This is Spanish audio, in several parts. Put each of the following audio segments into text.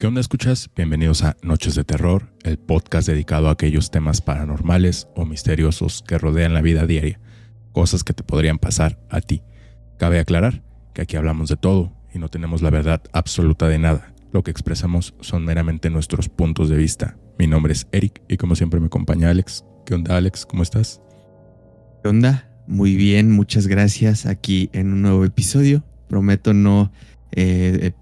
¿Qué onda, escuchas? Bienvenidos a Noches de Terror, el podcast dedicado a aquellos temas paranormales o misteriosos que rodean la vida diaria, cosas que te podrían pasar a ti. Cabe aclarar que aquí hablamos de todo y no tenemos la verdad absoluta de nada. Lo que expresamos son meramente nuestros puntos de vista. Mi nombre es Eric y como siempre me acompaña Alex. ¿Qué onda, Alex? ¿Cómo estás? ¿Qué onda? Muy bien, muchas gracias. Aquí en un nuevo episodio. Prometo no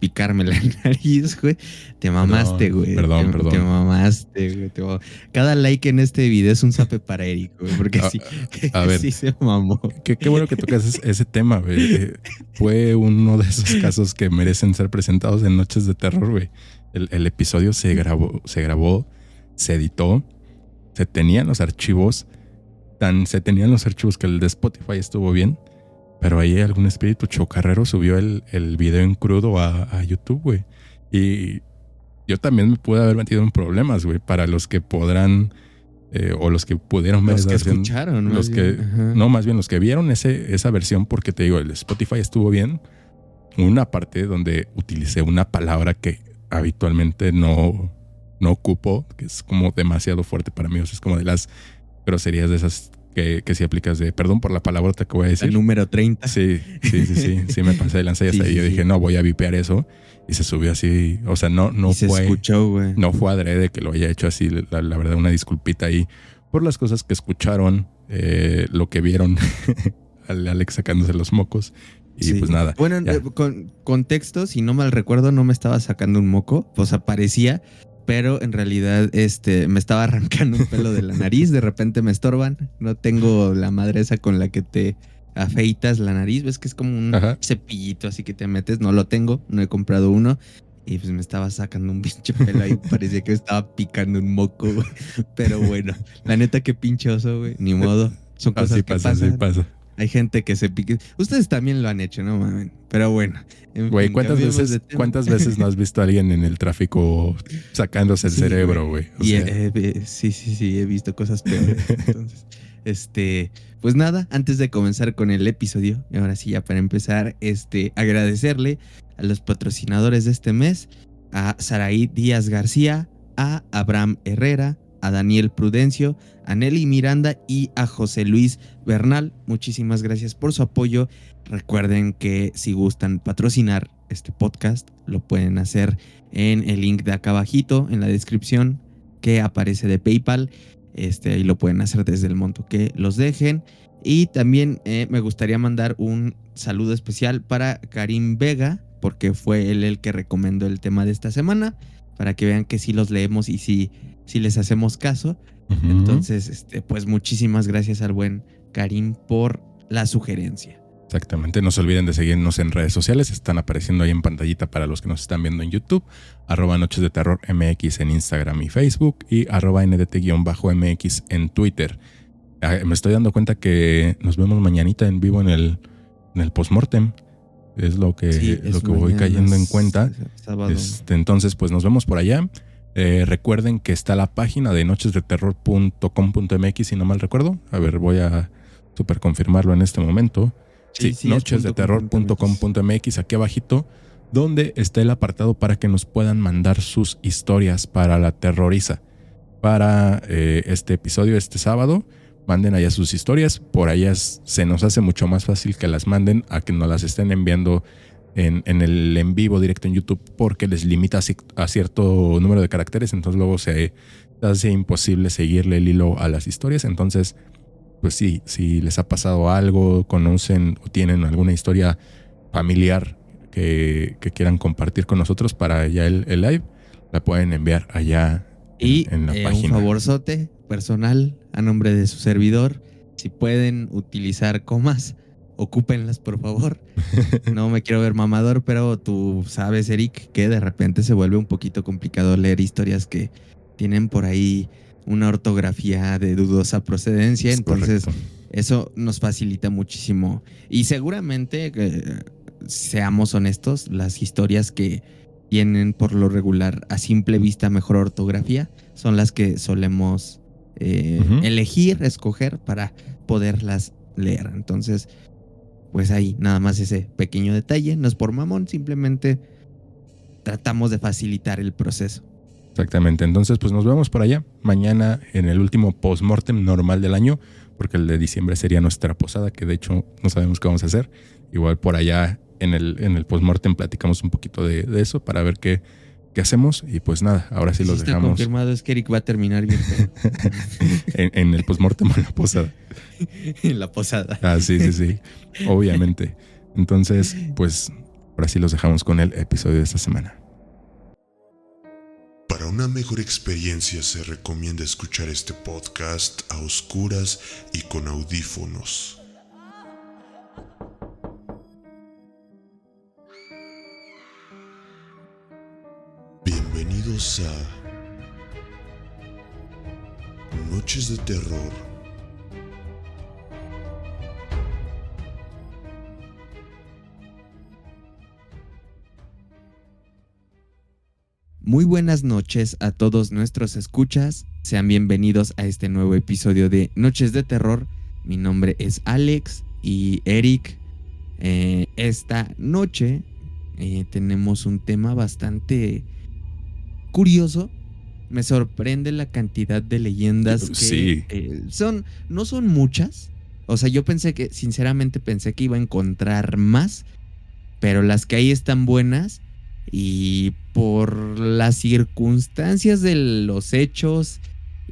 picarme la nariz, güey. Te mamaste, güey. Perdón. Te mamaste, güey. Cada like en este video es un zape para Eric, güey. Porque sí, A ver, sí se mamó. Qué bueno que tocas ese tema, güey. Fue uno de esos casos que merecen ser presentados en Noches de Terror, güey. El episodio se grabó, se editó, se tenían los archivos que el de Spotify estuvo bien, pero ahí algún espíritu chocarrero subió el video en crudo a YouTube, güey. Y yo también me pude haber metido en problemas, güey, para los que podrán o los que pudieron ver Los que esa versión, escucharon, los que ajá. no, más bien los que vieron esa versión, porque te digo, el Spotify estuvo bien. Una parte donde utilicé una palabra que habitualmente no ocupo, que es como demasiado fuerte para mí, o sea, es como de las groserías de esas que si aplicas de perdón por la palabrota que voy a decir. El número 30. Sí, me pasé de lanza y hasta ahí yo dije, no, voy a vipear eso. Y se subió así, o sea, no Y se fue, escuchó, güey. no fue adrede que lo haya hecho así. La verdad, una disculpita ahí por las cosas que escucharon, lo que vieron, al Alex sacándose los mocos. Y Sí. pues nada. Bueno, con contexto, si no mal recuerdo, no me estaba sacando un moco, pues aparecía, pero en realidad me estaba arrancando un pelo de la nariz, de repente me estorban, no tengo la madre esa con la que te afeitas la nariz, ves que es como un cepillito así que te metes, no lo tengo, no he comprado uno. Y pues me estaba sacando un pinche pelo ahí, parecía que me estaba picando un moco, güey. Pero bueno, la neta que pinchoso, güey, ni modo, son cosas Así que pasa, pasan. así pasa. Hay gente que se pique. Ustedes también lo han hecho, ¿no, mamen? Pero bueno. Güey, ¿cuántas veces no has visto a alguien en el tráfico sacándose el cerebro, güey? Sí, he visto cosas peores. Entonces, pues nada, antes de comenzar con el episodio, y ahora sí ya para empezar, agradecerle a los patrocinadores de este mes, a Saraí Díaz García, a Abraham Herrera, a Daniel Prudencio, a Nelly Miranda y a José Luis Bernal. Muchísimas gracias por su apoyo. Recuerden que si gustan patrocinar este podcast, lo pueden hacer en el link de acá abajito, en la descripción que aparece de PayPal. Ahí lo pueden hacer desde el monto que los dejen. Y también me gustaría mandar un saludo especial para Karim Vega, porque fue él el que recomendó el tema de esta semana, para que vean que sí los leemos y sí les hacemos caso. Uh-huh. Entonces, pues muchísimas gracias al buen Karim por la sugerencia. Exactamente, no se olviden de seguirnos en redes sociales, están apareciendo ahí en pantallita para los que nos están viendo en YouTube, @Noches de Terror MX en Instagram y Facebook y @NDT_MX en Twitter. Me estoy dando cuenta que nos vemos mañanita en vivo en el postmortem. Es lo que voy cayendo en cuenta. Entonces, pues nos vemos por allá. Recuerden que está la página de nochesdeterror.com.mx, si no mal recuerdo. A ver, voy a super confirmarlo en este momento. Sí, nochesdeterror.com.mx, aquí abajito, donde está el apartado para que nos puedan mandar sus historias para la terroriza. Para este episodio, este sábado, manden allá sus historias. Por allá se nos hace mucho más fácil que las manden a que nos las estén enviando en el en vivo directo en YouTube, porque les limita a cierto número de caracteres, entonces luego se hace imposible seguirle el hilo a las historias. Entonces, pues sí, si les ha pasado algo, conocen o tienen alguna historia familiar que quieran compartir con nosotros para allá el live, la pueden enviar allá en la página. Un favorzote personal a nombre de su servidor, si pueden utilizar comas, ocúpenlas, por favor. No me quiero ver mamador, pero tú sabes, Eric, que de repente se vuelve un poquito complicado leer historias que tienen por ahí una ortografía de dudosa procedencia. Entonces, eso nos facilita muchísimo. Y seguramente, seamos honestos, las historias que tienen por lo regular a simple vista mejor ortografía son las que solemos elegir, escoger para poderlas leer. Entonces, pues ahí nada más ese pequeño detalle, no es por mamón, simplemente tratamos de facilitar el proceso. Exactamente. Entonces, pues nos vemos por allá mañana en el último postmortem normal del año, porque el de diciembre sería nuestra posada, que de hecho no sabemos qué vamos a hacer. Igual por allá en el postmortem platicamos un poquito de eso para ver qué hacemos. Y pues nada, ahora sí los dejamos. Confirmado es que Eric va a terminar bien. en el postmortem o en la posada. En la posada. Ah, sí. Obviamente. Entonces, pues ahora sí los dejamos con el episodio de esta semana. Para una mejor experiencia se recomienda escuchar este podcast a oscuras y con audífonos. Bienvenidos a Noches de Terror. Muy buenas noches a todos nuestros escuchas. Sean bienvenidos a este nuevo episodio de Noches de Terror. Mi nombre es Alex y Eric. Esta noche tenemos un tema bastante curioso. Me sorprende la cantidad de leyendas que no son muchas. O sea, yo sinceramente pensé que iba a encontrar más, pero las que hay están buenas. Y por las circunstancias de los hechos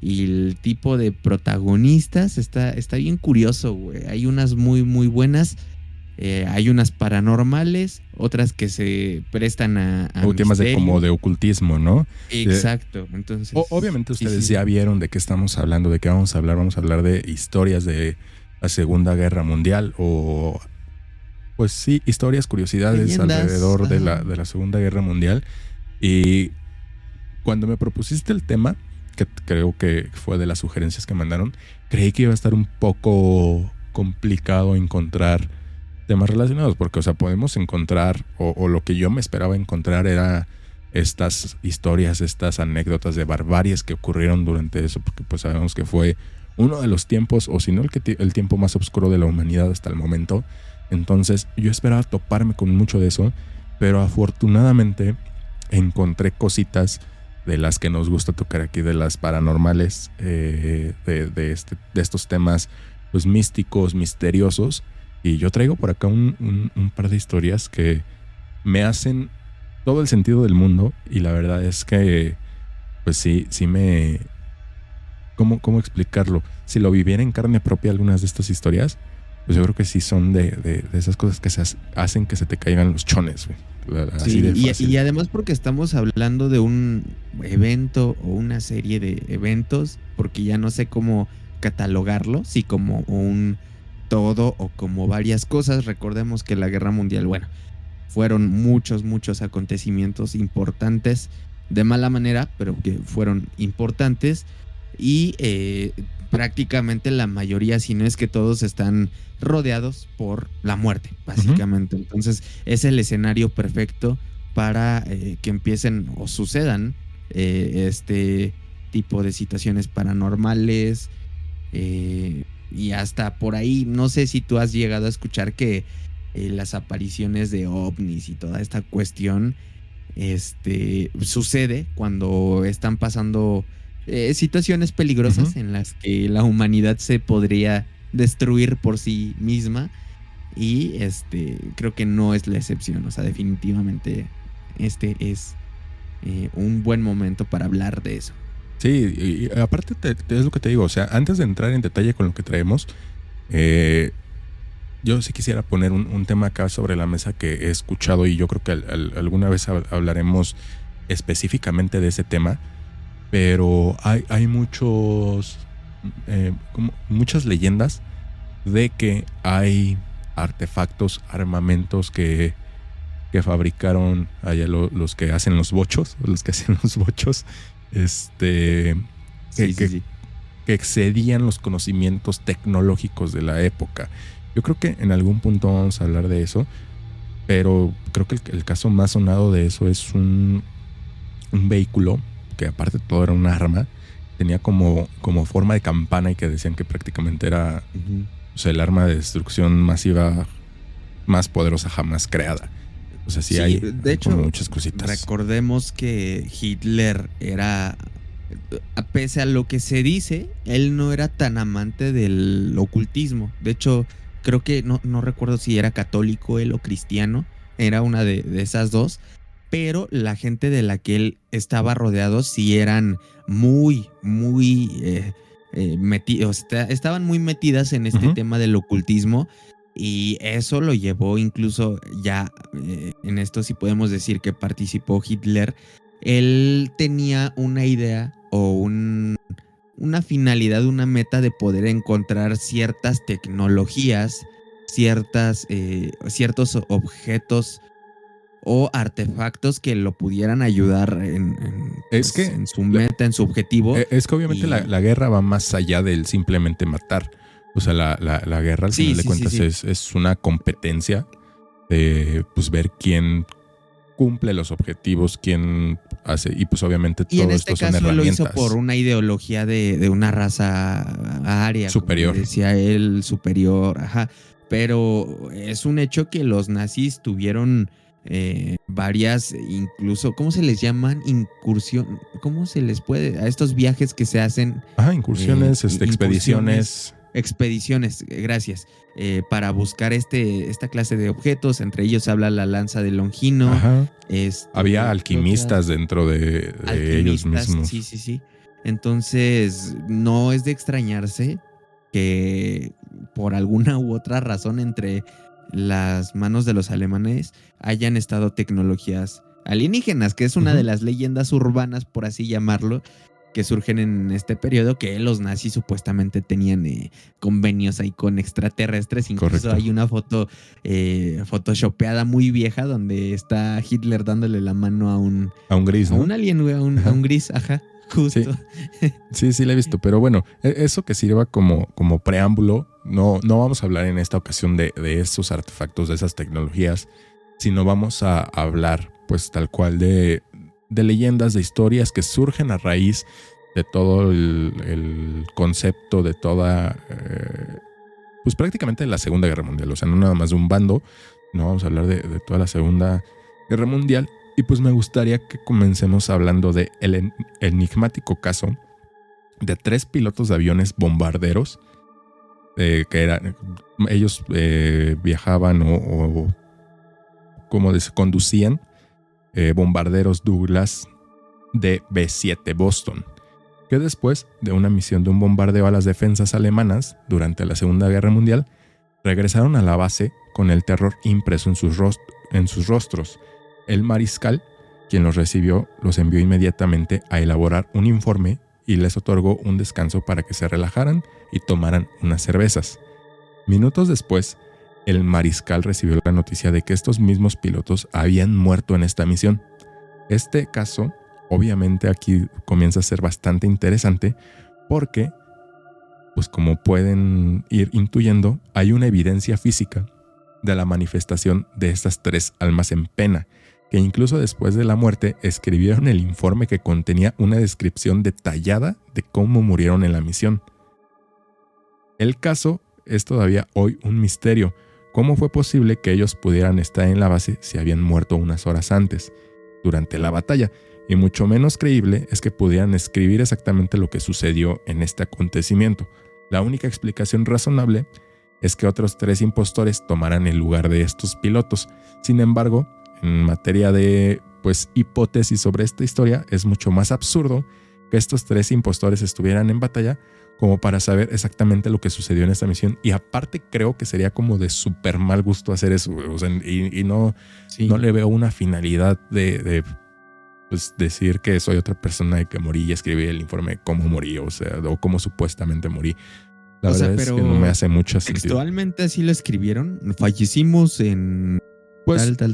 y el tipo de protagonistas, está bien curioso, güey. Hay unas muy, muy buenas. Hay unas paranormales, otras que se prestan a temas como de ocultismo, ¿no? Exacto. Entonces, obviamente ustedes ya vieron de qué estamos hablando, de qué vamos a hablar. Vamos a hablar de historias de la Segunda Guerra Mundial o... Pues sí, historias, curiosidades leyendas alrededor de la Segunda Guerra Mundial. Y cuando me propusiste el tema, que creo que fue de las sugerencias que mandaron, creí que iba a estar un poco complicado encontrar temas relacionados, porque, o sea, podemos encontrar, o lo que yo me esperaba encontrar era estas historias, estas anécdotas de barbaries que ocurrieron durante eso, porque pues sabemos que fue uno de los tiempos, o si no el tiempo más oscuro de la humanidad hasta el momento. Entonces yo esperaba toparme con mucho de eso, pero afortunadamente encontré cositas de las que nos gusta tocar aquí, de las paranormales, de estos temas pues místicos, misteriosos. Y yo traigo por acá un par de historias que me hacen todo el sentido del mundo. Y la verdad es que pues sí me... ¿Cómo explicarlo? Si lo viviera en carne propia algunas de estas historias, pues yo creo que sí son de esas cosas que hacen que se te caigan los chones, güey. Así de fácil. Y además porque estamos hablando de un evento o una serie de eventos, porque ya no sé cómo catalogarlo, si como un todo o como varias cosas. Recordemos que la Guerra Mundial, bueno, fueron muchos acontecimientos importantes, de mala manera, pero que fueron importantes. Y prácticamente la mayoría, si no es que todos, están rodeados por la muerte, básicamente. Uh-huh. Entonces es el escenario perfecto para que empiecen o sucedan este tipo de situaciones paranormales, y hasta por ahí, no sé si tú has llegado a escuchar que las apariciones de ovnis y toda esta cuestión sucede cuando están pasando situaciones peligrosas, uh-huh, en las que la humanidad se podría destruir por sí misma. Y creo que no es la excepción. O sea, definitivamente es un buen momento para hablar de eso. Sí, y aparte es lo que te digo. O sea, antes de entrar en detalle con lo que traemos, yo sí quisiera poner un tema acá sobre la mesa que he escuchado, y yo creo que alguna vez hablaremos específicamente de ese tema. Pero hay muchas leyendas de que hay artefactos, armamentos que fabricaron allá los que hacen los bochos, que excedían los conocimientos tecnológicos de la época. Yo creo que en algún punto vamos a hablar de eso, pero creo que el caso más sonado de eso es un vehículo que aparte de todo era un arma, tenía como forma de campana, y que decían que prácticamente era, uh-huh, o sea, el arma de destrucción masiva más poderosa jamás creada. O sea, Sí, hay de hecho, como muchas cositas. recordemos que Hitler era, pese a lo que se dice, él no era tan amante del ocultismo. De hecho, creo que no recuerdo si era católico él o cristiano, era una de esas dos, pero la gente de la que él estaba rodeado sí eran muy metidos, estaban muy metidas en este Ujú. tema del ocultismo. Y eso lo llevó incluso ya, en esto sí podemos decir que participó Hitler. Él tenía una idea o una finalidad, una meta de poder encontrar ciertas tecnologías, ciertos objetos o artefactos que lo pudieran ayudar Es pues, que en su meta, en su objetivo. es que obviamente Y la guerra va más allá del simplemente matar. O sea, la guerra al sí, final de sí, sí, cuentas sí. es una competencia de pues ver quién cumple los objetivos, quién hace. Y pues obviamente Y en todo este esto son caso lo hizo por herramientas. una ideología de una raza aria, como le Superior. decía él, superior, ajá. Pero es un hecho que los nazis tuvieron varias, incluso, ¿cómo se les llaman? Incursión, ¿cómo se les puede? A estos viajes que se hacen, Ajá, incursiones, incursiones, expediciones. expediciones, gracias, para buscar esta clase de objetos. Entre ellos habla la lanza de Longino. Ajá. Había ¿Qué otras? alquimistas dentro de ellos Alquimistas, sí, mismos. sí, sí. Entonces, no es de extrañarse que por alguna u otra razón entre las manos de los alemanes hayan estado tecnologías alienígenas, que es una de Ujú. las leyendas urbanas, por así llamarlo, que surgen en este periodo, que los nazis supuestamente tenían convenios ahí con extraterrestres. Incluso Correcto. hay una foto photoshopeada muy vieja donde está Hitler dándole la mano A un gris, a ¿no? un alien, güey, a Ajá. un gris, ajá, Sí, justo. sí, la he visto. Pero bueno, eso que sirva como preámbulo, no vamos a hablar en esta ocasión de esos artefactos, de esas tecnologías, sino vamos a hablar, pues tal cual, de leyendas, de historias que surgen a raíz de todo el concepto de toda, pues prácticamente de la Segunda Guerra Mundial. O sea, no nada más de un bando, no vamos a hablar de toda la Segunda Guerra Mundial. Y pues me gustaría que comencemos hablando de el enigmático caso de 3 pilotos de aviones bombarderos que eran, ellos viajaban o como conducían bombarderos Douglas de B-7 Boston, que después de una misión de un bombardeo a las defensas alemanas durante la Segunda Guerra Mundial, regresaron a la base con el terror impreso en sus rostros. El mariscal, quien los recibió, los envió inmediatamente a elaborar un informe y les otorgó un descanso para que se relajaran y tomaran unas cervezas. Minutos después, el mariscal recibió la noticia de que estos mismos pilotos habían muerto en esta misión. Este caso, obviamente aquí comienza a ser bastante interesante porque, pues como pueden ir intuyendo, hay una evidencia física de la manifestación de estas 3 almas en pena, que incluso después de la muerte escribieron el informe que contenía una descripción detallada de cómo murieron en la misión. El caso es todavía hoy un misterio. ¿Cómo fue posible que ellos pudieran estar en la base si habían muerto unas horas antes, durante la batalla? Y mucho menos creíble es que pudieran escribir exactamente lo que sucedió en este acontecimiento. La única explicación razonable es que otros 3 impostores tomaran el lugar de estos pilotos. Sin embargo, en materia de hipótesis sobre esta historia, es mucho más absurdo que estos 3 impostores estuvieran en batalla como para saber exactamente lo que sucedió en esta misión. Y aparte creo que sería como de súper mal gusto hacer eso. O sea, y no le veo una finalidad de pues decir que soy otra persona y que morí y escribí el informe de cómo morí, o sea, o cómo supuestamente morí. La verdad es que no me hace mucho sentido. Textualmente así lo escribieron. Fallecimos en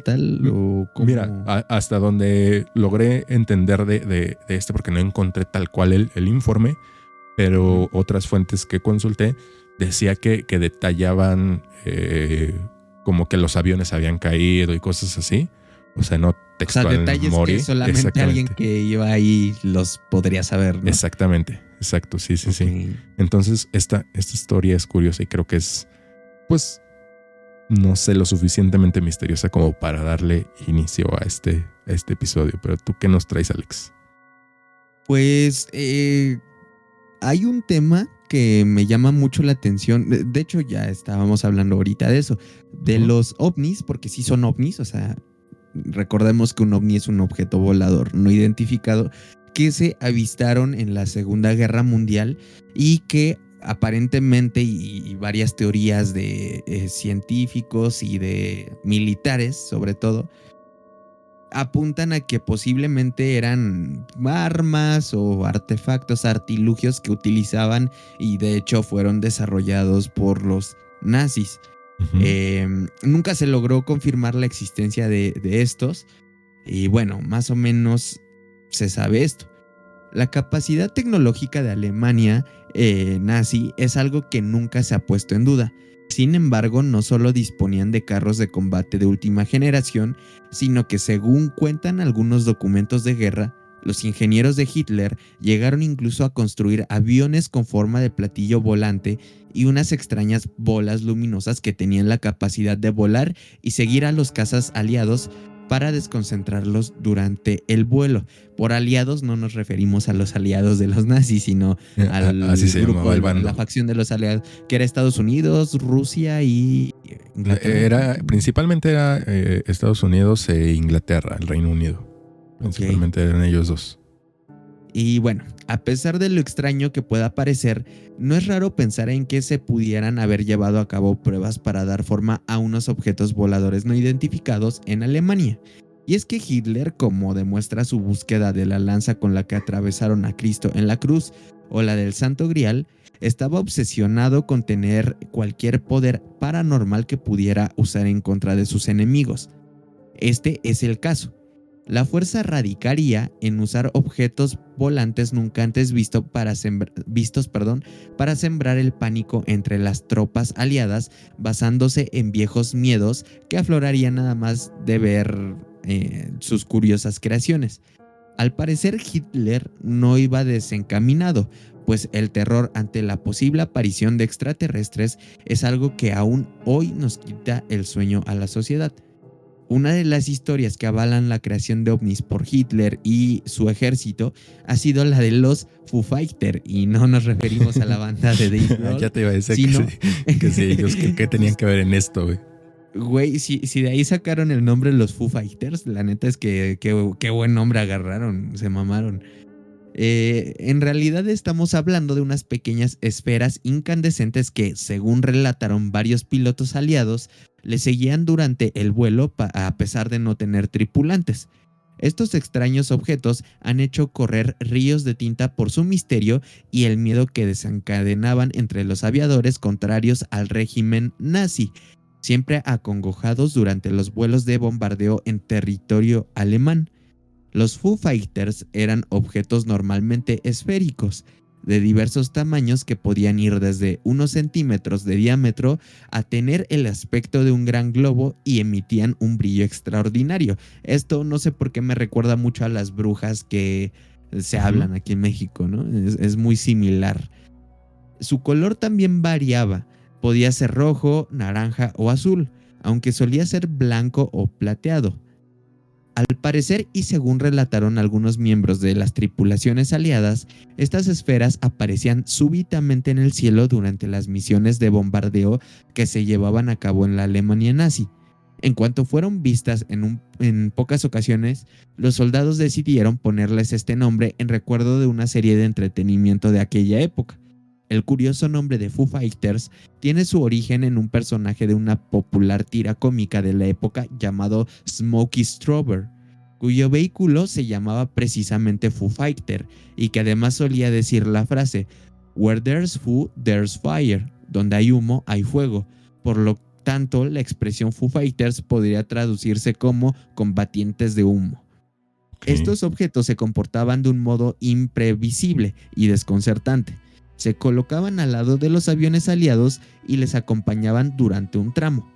tal, o como... Mira, hasta donde logré entender de este, porque no encontré tal cual el informe, pero otras fuentes que consulté decía que detallaban como que los aviones habían caído y cosas así. O sea, no textual. O sea, detalles morí. que solamente alguien que iba ahí los podría saber, ¿no? Exactamente, exacto, sí. Entonces, esta historia es curiosa y creo que es, pues, no sé, lo suficientemente misteriosa como para darle inicio a este episodio. Pero ¿tú qué nos traes, Alex? Pues hay un tema que me llama mucho la atención. De hecho, ya estábamos hablando ahorita de eso, de los ovnis, porque sí son ovnis, o sea, recordemos que un ovni es un objeto volador no identificado que se avistaron en la Segunda Guerra Mundial y que aparentemente, y varias teorías de científicos y de militares sobre todo, apuntan a que posiblemente eran armas o artefactos, artilugios que utilizaban y de hecho fueron desarrollados por los nazis. Nunca se logró confirmar la existencia de estos y bueno, más o menos se sabe esto. La capacidad tecnológica de Alemania nazi es algo que nunca se ha puesto en duda. Sin embargo, no solo disponían de carros de combate de última generación, sino que según cuentan algunos documentos de guerra, los ingenieros de Hitler llegaron incluso a construir aviones con forma de platillo volante y unas extrañas bolas luminosas que tenían la capacidad de volar y seguir a los cazas aliados para desconcentrarlos durante el vuelo. Por aliados no nos referimos a los aliados de los nazis, sino al Así se grupo, llamaba el bando. la facción de los aliados, que era Estados Unidos, Rusia y Inglaterra. Principalmente era Estados Unidos e Inglaterra, el Reino Unido. Principalmente eran ellos dos. Y bueno, a pesar de lo extraño que pueda parecer, no es raro pensar en que se pudieran haber llevado a cabo pruebas para dar forma a unos objetos voladores no identificados en Alemania. Y es que Hitler, como demuestra su búsqueda de la lanza con la que atravesaron a Cristo en la cruz o la del Santo Grial, estaba obsesionado con tener cualquier poder paranormal que pudiera usar en contra de sus enemigos. Este es el caso. La fuerza radicaría en usar objetos volantes nunca antes vistos para sembrar el pánico entre las tropas aliadas, basándose en viejos miedos que aflorarían nada más de ver sus curiosas creaciones. Al parecer, Hitler no iba desencaminado, pues el terror ante la posible aparición de extraterrestres es algo que aún hoy nos quita el sueño a la sociedad. Una de las historias que avalan la creación de ovnis por Hitler y su ejército ha sido la de los Foo Fighters, y no nos referimos a la banda de Dave Grohl. Ya te iba a decir que sí, ellos ¿qué tenían que ver en esto, güey? Güey, si de ahí sacaron el nombre los Foo Fighters, la neta es que qué buen nombre agarraron, se mamaron. En realidad estamos hablando de unas pequeñas esferas incandescentes que, según relataron varios pilotos aliados, le seguían durante el vuelo a pesar de no tener tripulantes. Estos extraños objetos han hecho correr ríos de tinta por su misterio y el miedo que desencadenaban entre los aviadores contrarios al régimen nazi, siempre acongojados durante los vuelos de bombardeo en territorio alemán. Los Foo Fighters eran objetos normalmente esféricos, de diversos tamaños que podían ir desde unos centímetros de diámetro a tener el aspecto de un gran globo y emitían un brillo extraordinario. Esto no sé por qué me recuerda mucho a las brujas que se hablan aquí en México, ¿no? Es muy similar. Su color también variaba, podía ser rojo, naranja o azul, aunque solía ser blanco o plateado. Al parecer, y según relataron algunos miembros de las tripulaciones aliadas, estas esferas aparecían súbitamente en el cielo durante las misiones de bombardeo que se llevaban a cabo en la Alemania nazi. En cuanto fueron vistas en pocas ocasiones, los soldados decidieron ponerles este nombre en recuerdo de una serie de entretenimiento de aquella época. El curioso nombre de Foo Fighters tiene su origen en un personaje de una popular tira cómica de la época llamado Smokey Strawber, cuyo vehículo se llamaba precisamente Foo Fighter y que además solía decir la frase "Where there's Foo, there's fire", donde hay humo, hay fuego. Por lo tanto, la expresión Foo Fighters podría traducirse como combatientes de humo. Estos objetos se comportaban de un modo imprevisible y desconcertante. Se colocaban al lado de los aviones aliados y les acompañaban durante un tramo.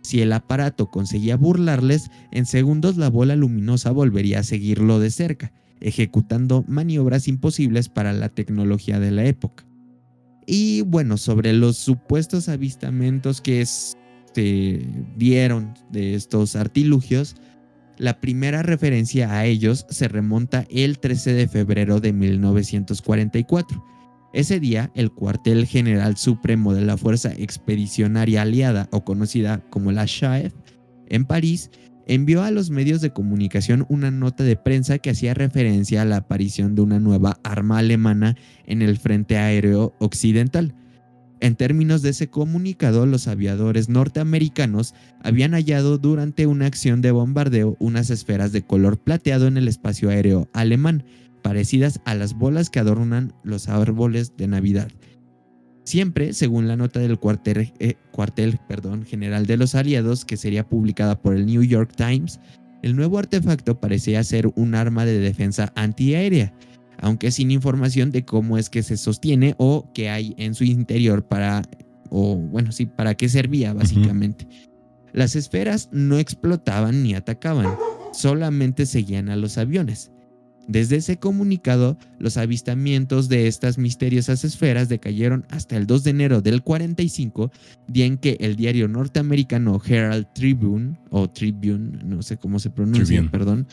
Si el aparato conseguía burlarles, en segundos la bola luminosa volvería a seguirlo de cerca, ejecutando maniobras imposibles para la tecnología de la época. Y bueno, sobre los supuestos avistamientos que dieron de estos artilugios, la primera referencia a ellos se remonta el 13 de febrero de 1944. Ese día, el Cuartel General Supremo de la Fuerza Expedicionaria Aliada, o conocida como la SHAEF, en París, envió a los medios de comunicación una nota de prensa que hacía referencia a la aparición de una nueva arma alemana en el frente aéreo occidental. En términos de ese comunicado, los aviadores norteamericanos habían hallado durante una acción de bombardeo unas esferas de color plateado en el espacio aéreo alemán, parecidas a las bolas que adornan los árboles de Navidad. Siempre, según la nota del cuartel general de los aliados, que sería publicada por el New York Times, el nuevo artefacto parecía ser un arma de defensa antiaérea, aunque sin información de cómo es que se sostiene o qué hay en su interior para qué servía básicamente. Las esferas no explotaban ni atacaban, solamente seguían a los aviones. Desde ese comunicado, los avistamientos de estas misteriosas esferas decayeron hasta el 2 de enero del 45, día en que el diario norteamericano Herald Tribune, no sé cómo se pronuncia, perdón,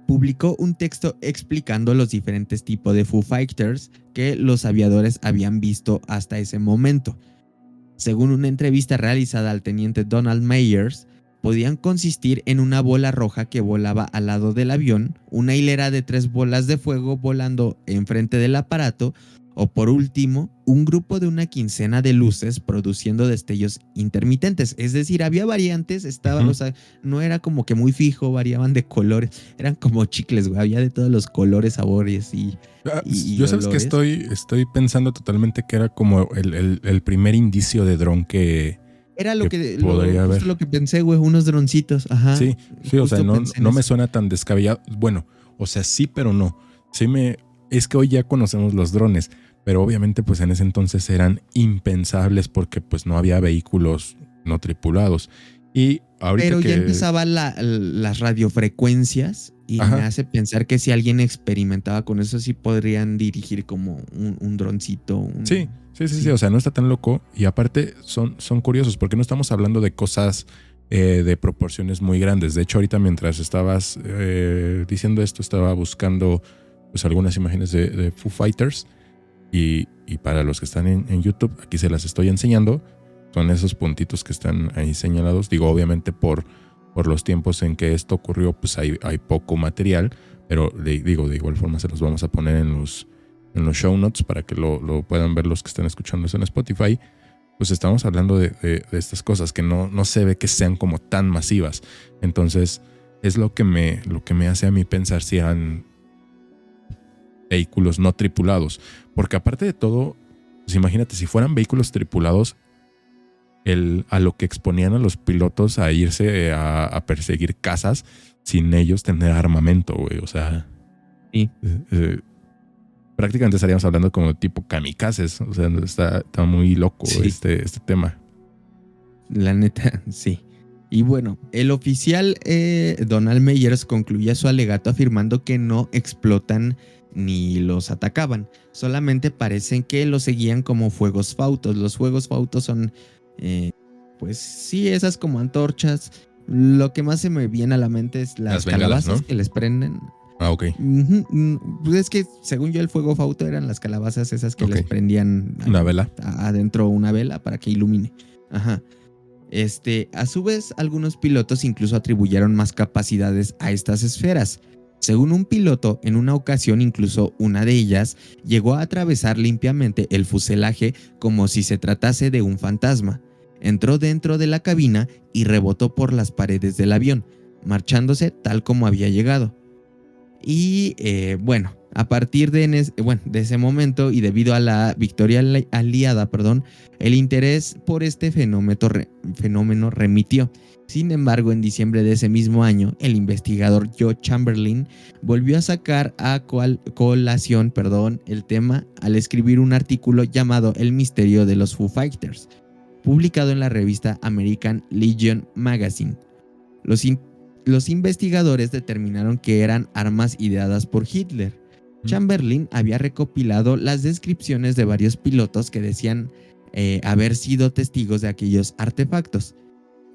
publicó un texto explicando los diferentes tipos de Foo Fighters que los aviadores habían visto hasta ese momento. Según una entrevista realizada al teniente Donald Myers, podían consistir en una bola roja que volaba al lado del avión, una hilera de 3 bolas de fuego volando enfrente del aparato, o por último, un grupo de una quincena de luces produciendo destellos intermitentes. Es decir, había variantes, o sea, no era como que muy fijo, variaban de colores, eran como chicles, güey, había de todos los colores, sabores y yo sabes que estoy pensando totalmente que era como el primer indicio de dron que era lo que podría haber. Lo que pensé, güey, unos droncitos, ajá. Sí, o sea, no me suena tan descabellado. Bueno, o sea, sí, pero no. Es que hoy ya conocemos los drones, pero obviamente pues en ese entonces eran impensables porque pues no había vehículos no tripulados. Y ahorita pero ya empezaban las radiofrecuencias y me hace pensar que si alguien experimentaba con eso sí podrían dirigir como un droncito. Sí, o sea, no está tan loco y aparte son curiosos porque no estamos hablando de cosas de proporciones muy grandes. De hecho, ahorita mientras estabas diciendo esto, estaba buscando pues algunas imágenes de Foo Fighters y para los que están en YouTube, aquí se las estoy enseñando. Son esos puntitos que están ahí señalados. Digo, obviamente por los tiempos en que esto ocurrió, pues hay poco material, pero de igual forma se los vamos a poner en los show notes para que lo puedan ver los que están escuchando eso en Spotify. Pues estamos hablando de estas cosas que no se ve que sean como tan masivas. Entonces es lo que me hace a mí pensar si eran vehículos no tripulados. Porque aparte de todo, pues imagínate, si fueran vehículos tripulados, a lo que exponían a los pilotos a irse a perseguir cazas sin ellos tener armamento, güey. O sea, sí. Prácticamente estaríamos hablando como tipo kamikazes. O sea, está muy loco este tema. La neta, sí. Y bueno, el oficial Donald Myers concluía su alegato afirmando que no explotan ni los atacaban. Solamente parecen que los seguían como fuegos fautos. Los fuegos fautos son, pues sí, esas como antorchas. Lo que más se me viene a la mente es las bengalas, calabazas, ¿no?, que les prenden. Ah, ok. Pues es que según yo el fuego fauto eran las calabazas esas que les prendían una vela adentro, una vela para que ilumine. Ajá. A su vez, algunos pilotos incluso atribuyeron más capacidades a estas esferas. Según un piloto, en una ocasión incluso una de ellas llegó a atravesar limpiamente el fuselaje como si se tratase de un fantasma. Entró dentro de la cabina y rebotó por las paredes del avión, marchándose tal como había llegado. Y a partir de ese momento y debido a la victoria aliada, el interés por este fenómeno remitió. Sin embargo, en diciembre de ese mismo año, el investigador Joe Chamberlain volvió a sacar a colación el tema al escribir un artículo llamado El misterio de los Foo Fighters, publicado en la revista American Legion Magazine. Los investigadores determinaron que eran armas ideadas por Hitler. Chamberlain había recopilado las descripciones de varios pilotos que decían haber sido testigos de aquellos artefactos.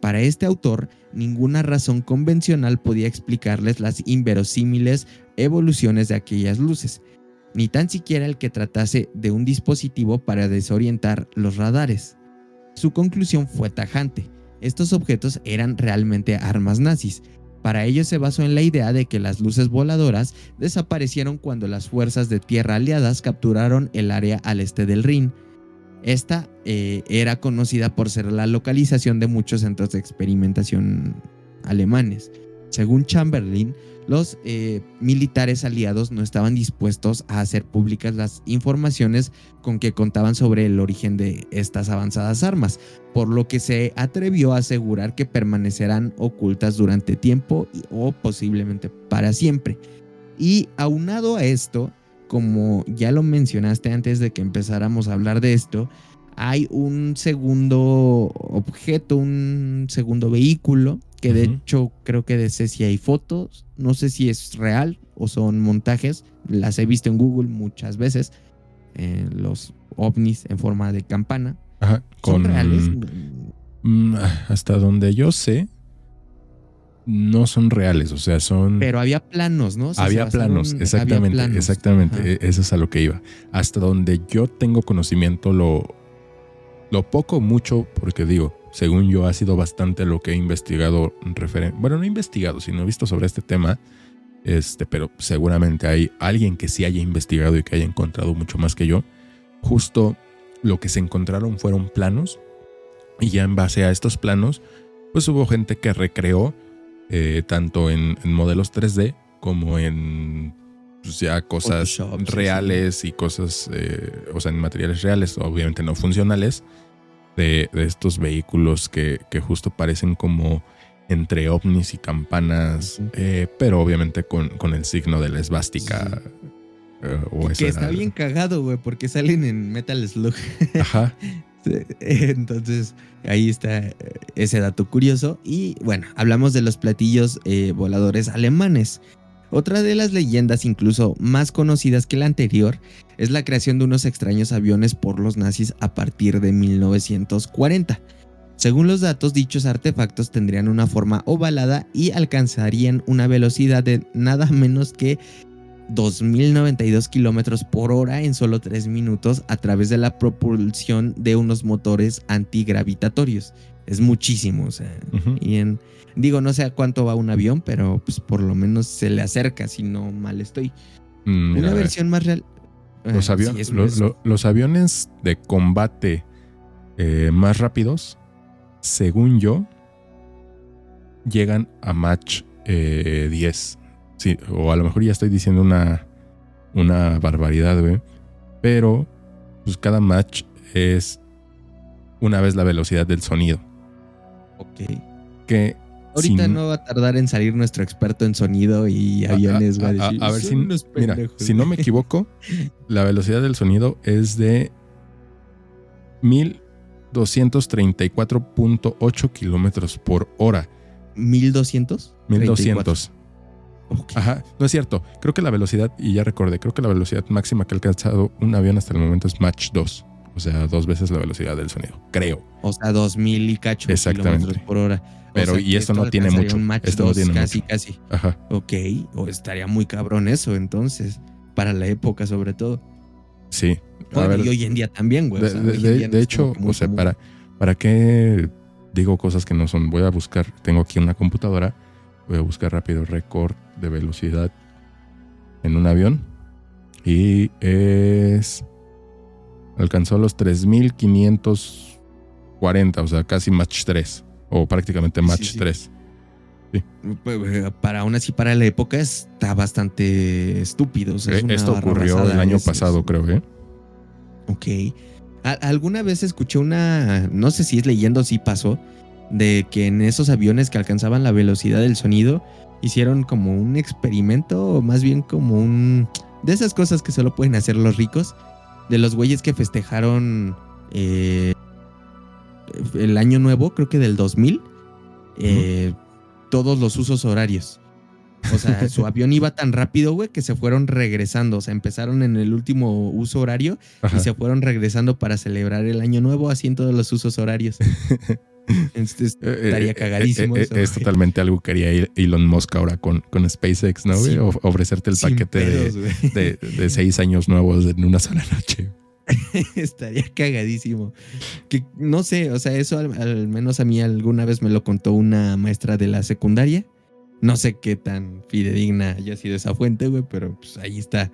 Para este autor, ninguna razón convencional podía explicarles las inverosímiles evoluciones de aquellas luces, ni tan siquiera el que tratase de un dispositivo para desorientar los radares. Su conclusión fue tajante: estos objetos eran realmente armas nazis. Para ello se basó en la idea de que las luces voladoras desaparecieron cuando las fuerzas de tierra aliadas capturaron el área al este del Rin. Esta era conocida por ser la localización de muchos centros de experimentación alemanes. Según Chamberlain, los militares aliados no estaban dispuestos a hacer públicas las informaciones con que contaban sobre el origen de estas avanzadas armas, por lo que se atrevió a asegurar que permanecerán ocultas durante tiempo o posiblemente para siempre. Y aunado a esto, como ya lo mencionaste antes de que empezáramos a hablar de esto, hay un segundo objeto, un segundo vehículo, que de hecho creo que de ese sí hay fotos. No sé si es real o son montajes. Las he visto en Google muchas veces. Los ovnis en forma de campana. Ajá, ¿Son reales? Hasta donde yo sé, no son reales, o sea, son... Pero había planos, ¿no? O sea, había planos, exactamente, había planos. exactamente. Ajá. Eso es a lo que iba. Hasta donde yo tengo conocimiento, lo poco, mucho, porque digo, según yo ha sido bastante lo que he investigado bueno, no he investigado, sino he visto sobre este tema, pero seguramente hay alguien que sí haya investigado y que haya encontrado mucho más que yo. Justo lo que se encontraron fueron planos, y ya en base a estos planos, pues hubo gente que recreó tanto en modelos 3D como en pues ya cosas Photoshop, reales, sí. Y cosas, o sea, en materiales reales, obviamente no funcionales, de estos vehículos que justo parecen como entre ovnis y campanas, pero obviamente con el signo de la esvástica. Que está bien cagado, güey, porque salen en Metal Slug. Ajá. Entonces, ahí está ese dato curioso. Y bueno, hablamos de los platillos voladores alemanes. Otra de las leyendas incluso más conocidas que la anterior es la creación de unos extraños aviones por los nazis a partir de 1940. Según los datos, dichos artefactos tendrían una forma ovalada y alcanzarían una velocidad de nada menos que 2.092 kilómetros por hora en solo 3 minutos a través de la propulsión de unos motores antigravitatorios. Es muchísimo, o sea, digo, no sé a cuánto va un avión, pero pues por lo menos se le acerca, si no mal estoy. Una versión más real. Los aviones de combate más rápidos, según yo, llegan a Mach 10. Sí, o a lo mejor ya estoy diciendo una barbaridad, güey. Pero pues cada Mach es una vez la velocidad del sonido. Ok. Que ahorita no va a tardar en salir nuestro experto en sonido y aviones. Va a decir, a ver si, mira, si no me equivoco, la velocidad del sonido es de 1,234.8 kilómetros por hora. ¿1200? 1,200. Okay. Ajá, no es cierto. Creo que la velocidad, y ya recordé, creo que la velocidad máxima que ha alcanzado un avión hasta el momento es Mach 2. O sea, 2 veces la velocidad del sonido, creo. O sea, 2,000 y cacho kilómetros por hora. Pero, o sea, y esto no tiene mucho. Esto no tiene casi, mucho. Casi. Ajá. Ok, o estaría muy cabrón eso, entonces. Para la época, sobre todo. Sí. Bueno, y hoy en día también, güey. De hecho, o sea, ¿para qué digo cosas que no son? Voy a buscar, tengo aquí una computadora, voy a buscar rápido récord de velocidad en un avión. Y alcanzó los 3,540, o sea, casi Mach 3. O prácticamente Mach 3. Sí. Para aún así, para la época está bastante estúpido. O sea, esto ocurrió el año pasado, creo, ¿eh? Ok. ¿Alguna vez escuché no sé si es leyenda o si pasó, de que en esos aviones que alcanzaban la velocidad del sonido hicieron como un experimento, o más bien como de esas cosas que solo pueden hacer los ricos, de los güeyes que festejaron el año nuevo, creo que del 2000, todos los usos horarios. O sea, su avión iba tan rápido, güey, que se fueron regresando. O sea, empezaron en el último uso horario y se fueron regresando para celebrar el año nuevo, así en todos los usos horarios. Entonces, estaría cagadísimo eso, es totalmente algo que haría Elon Musk ahora con SpaceX, ¿no? Sí, ofrecerte el paquete de 6 años nuevos en una sola noche. Estaría cagadísimo. Que no sé, o sea, eso al menos a mí alguna vez me lo contó una maestra de la secundaria. No sé qué tan fidedigna haya sido esa fuente, güey, pero pues ahí está.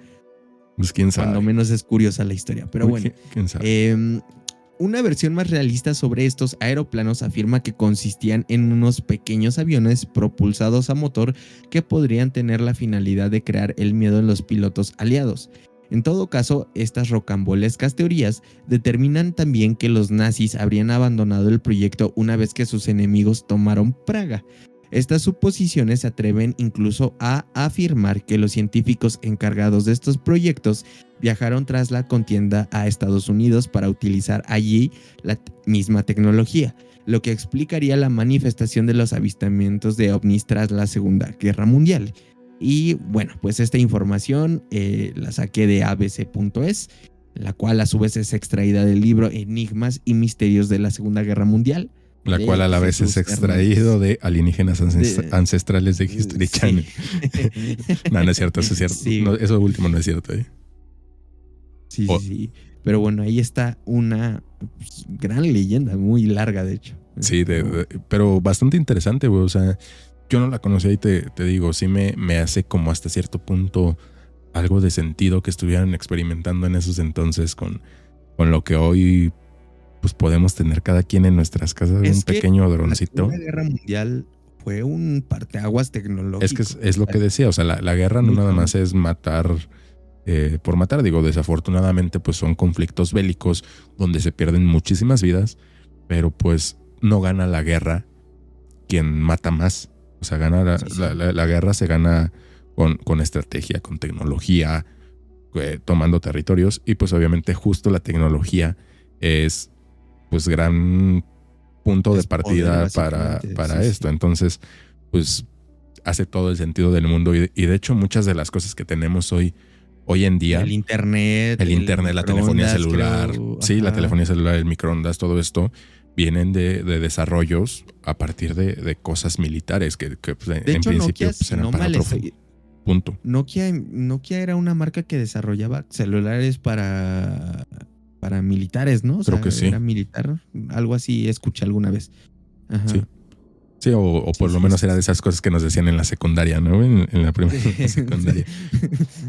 Pues quién sabe. Cuando menos es curiosa la historia. Pero bueno, ¿quién sabe? Una versión más realista sobre estos aeroplanos afirma que consistían en unos pequeños aviones propulsados a motor que podrían tener la finalidad de crear el miedo en los pilotos aliados. En todo caso, estas rocambolescas teorías determinan también que los nazis habrían abandonado el proyecto una vez que sus enemigos tomaron Praga. Estas suposiciones se atreven incluso a afirmar que los científicos encargados de estos proyectos viajaron tras la contienda a Estados Unidos para utilizar allí la misma tecnología, lo que explicaría la manifestación de los avistamientos de ovnis tras la Segunda Guerra Mundial. Y bueno, pues esta información la saqué de abc.es, la cual a su vez es extraída del libro Enigmas y Misterios de la Segunda Guerra Mundial. La cual a la vez es extraído de Alienígenas Ancestrales de History Channel. No es cierto, eso es cierto. Sí. No, eso último no es cierto. Sí. Pero bueno, ahí está una gran leyenda, muy larga de hecho. Sí, pero bastante interesante, güey. O sea, yo no la conocía y te digo, sí me hace como hasta cierto punto algo de sentido que estuvieran experimentando en esos entonces con lo que hoy pues podemos tener cada quien en nuestras casas, un pequeño droncito. La Segunda Guerra Mundial fue un parteaguas tecnológico. Es que es lo que decía, o sea, la guerra no nada más es matar por matar, digo, desafortunadamente pues son conflictos bélicos donde se pierden muchísimas vidas, pero pues no gana la guerra quien mata más. O sea, gana la guerra se gana con estrategia, con tecnología, tomando territorios, y pues obviamente justo la tecnología es pues gran punto de partida para esto. Entonces, pues hace todo el sentido del mundo y de hecho muchas de las cosas que tenemos hoy en día, el internet, la telefonía celular, la telefonía celular, el microondas, todo esto vienen de desarrollos a partir de cosas militares que pues, en hecho, principio Nokia, pues, eran para otro punto. Nokia era una marca que desarrollaba celulares para militares, ¿no? O Creo sea, que sí. Era militar, algo así escuché alguna vez. Ajá. Sí, o por lo menos era de esas cosas que nos decían en la secundaria, ¿no? En la primera secundaria.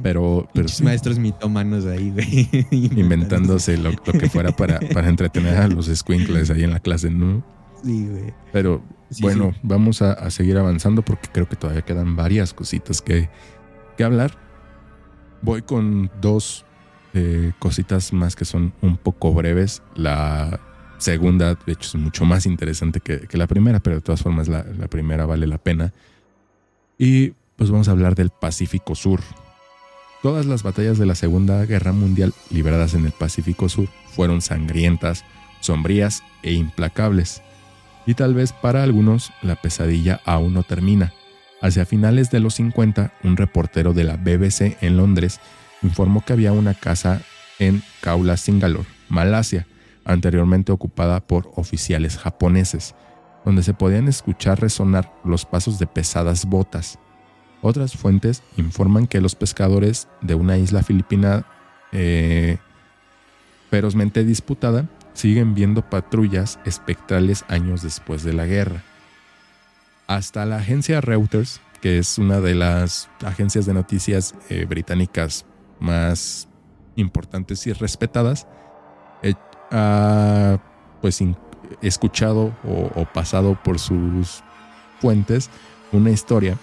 Pero sí. Maestros mitómanos ahí, güey. Inventándose lo que fuera para entretener a los squinkles ahí en la clase, ¿no? Sí, güey. Pero bueno, vamos a seguir avanzando porque creo que todavía quedan varias cositas que hablar. Voy con 2 cositas más que son un poco breves. La segunda, de hecho, es mucho más interesante que la primera, pero de todas formas la primera vale la pena. Y pues vamos a hablar del Pacífico Sur. Todas las batallas de la Segunda Guerra Mundial libradas en el Pacífico Sur fueron sangrientas, sombrías e implacables. Y tal vez para algunos la pesadilla aún no termina. Hacia finales de los 50, un reportero de la BBC en Londres informó que había una casa en Kuala Singalore, Malasia, anteriormente ocupada por oficiales japoneses, donde se podían escuchar resonar los pasos de pesadas botas. Otras fuentes informan que los pescadores de una isla filipina ferozmente disputada siguen viendo patrullas espectrales años después de la guerra. Hasta la agencia Reuters, que es una de las agencias de noticias británicas más importantes y respetadas, ha pues escuchado o pasado por sus fuentes una historia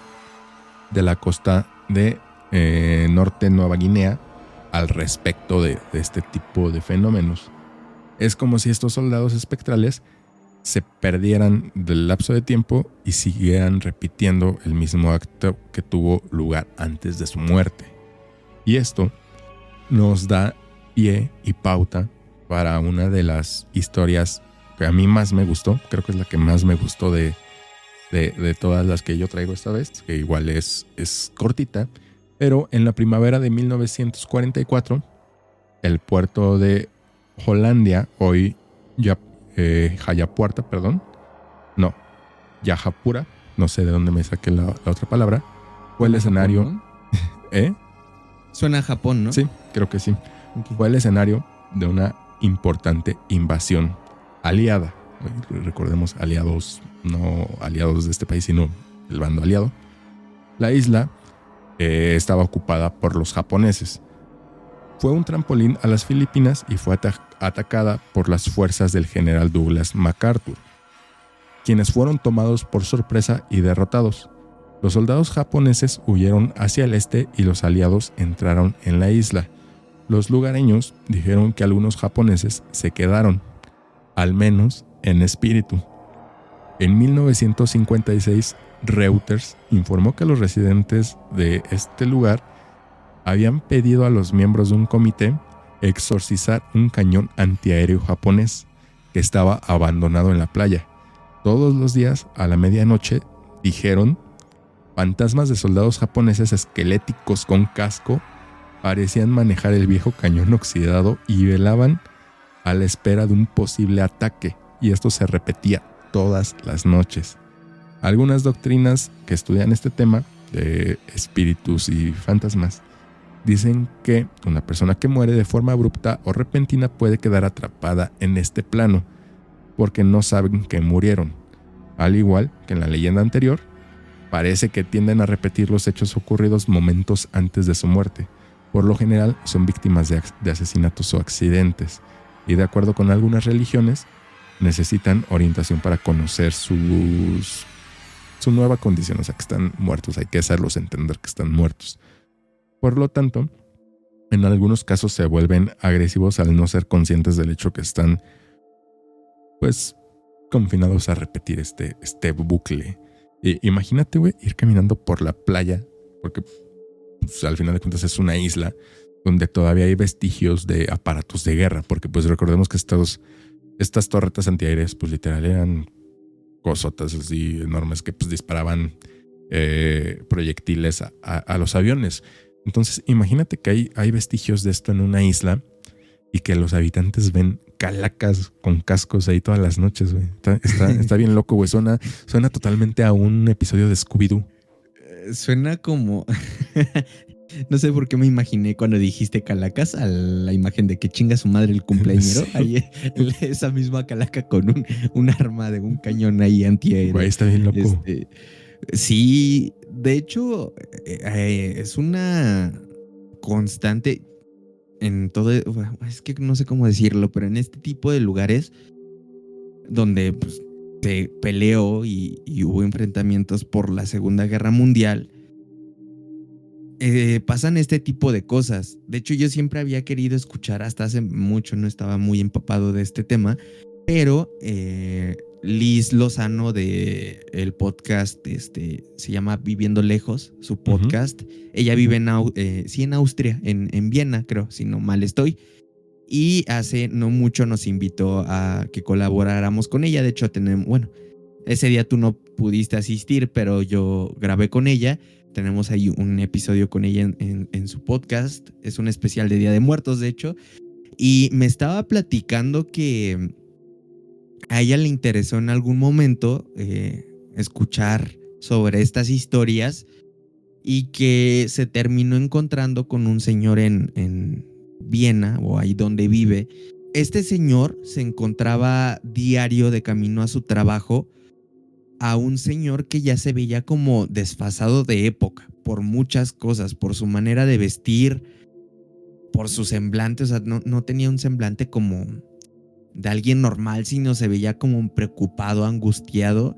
de la costa de norte Nueva Guinea al respecto de este tipo de fenómenos. Es como si estos soldados espectrales se perdieran del lapso de tiempo y siguieran repitiendo el mismo acto que tuvo lugar antes de su muerte. Y esto nos da pie y pauta para una de las historias que a mí más me gustó, creo que es la que más me gustó de de todas las que yo traigo esta vez, que igual es cortita, pero en la primavera de 1944, el puerto de Hollandia, hoy ya, Jayapuerta, perdón, no, Yajapura, no sé de dónde me saqué la otra palabra, fue el escenario... Japón, ¿Eh? ¿no? Suena a Japón, ¿no? Sí, creo que sí. Okay. Fue el escenario de una importante invasión aliada. Recordemos, aliados, no aliados de este país, sino el bando aliado. La isla estaba ocupada por los japoneses. Fue un trampolín a las Filipinas y fue atacada por las fuerzas del general Douglas MacArthur, quienes fueron tomados por sorpresa y derrotados. Los soldados japoneses huyeron hacia el este y los aliados entraron en la isla. Los lugareños dijeron que algunos japoneses se quedaron, al menos en espíritu. En 1956, Reuters informó que los residentes de este lugar habían pedido a los miembros de un comité exorcizar un cañón antiaéreo japonés que estaba abandonado en la playa. Todos los días, a la medianoche, dijeron, fantasmas de soldados japoneses esqueléticos con casco parecían manejar el viejo cañón oxidado y velaban a la espera de un posible ataque, y esto se repetía todas las noches. Algunas doctrinas que estudian este tema de espíritus y fantasmas dicen que una persona que muere de forma abrupta o repentina puede quedar atrapada en este plano porque no saben que murieron. Al igual que en la leyenda anterior, parece que tienden a repetir los hechos ocurridos momentos antes de su muerte. Por lo general son víctimas de asesinatos o accidentes, y de acuerdo con algunas religiones, necesitan orientación para conocer su nueva condición, o sea, que están muertos, hay que hacerlos entender que están muertos. Por lo tanto, en algunos casos se vuelven agresivos al no ser conscientes del hecho que están, pues, confinados a repetir este bucle. Imagínate, güey, ir caminando por la playa, porque pues, al final de cuentas es una isla donde todavía hay vestigios de aparatos de guerra, porque pues recordemos que estas torretas antiaéreas pues literal eran cosotas así enormes que pues disparaban proyectiles a los aviones. Entonces imagínate que hay vestigios de esto en una isla y que los habitantes ven calacas con cascos ahí todas las noches, güey. Está bien loco, güey. Suena totalmente a un episodio de Scooby-Doo. Suena como... No sé por qué me imaginé cuando dijiste calacas a la imagen de que chinga su madre el cumpleañero. Sí. Ahí, esa misma calaca con un arma de un cañón ahí antiaéreo. Güey, está bien loco. Sí, de hecho, es una constante en todo... Es que no sé cómo decirlo, pero en este tipo de lugares donde pues, se peleó y hubo enfrentamientos por la Segunda Guerra Mundial, pasan este tipo de cosas. De hecho, yo siempre había querido escuchar, hasta hace mucho no estaba muy empapado de este tema, pero Liz Lozano de el podcast se llama Viviendo Lejos, su podcast. Ella vive en Austria, en Viena, creo, si no mal estoy. Y hace no mucho nos invitó a que colaboráramos con ella. De hecho, ese día tú no pudiste asistir, pero yo grabé con ella. Tenemos ahí un episodio con ella en su podcast. Es un especial de Día de Muertos, de hecho. Y me estaba platicando que a ella le interesó en algún momento escuchar sobre estas historias y que se terminó encontrando con un señor en Viena, o ahí donde vive. Este señor se encontraba diario de camino a su trabajo a un señor que ya se veía como desfasado de época por muchas cosas, por su manera de vestir, por su semblante. O sea, no tenía un semblante como de alguien normal, sino se veía como un preocupado, angustiado.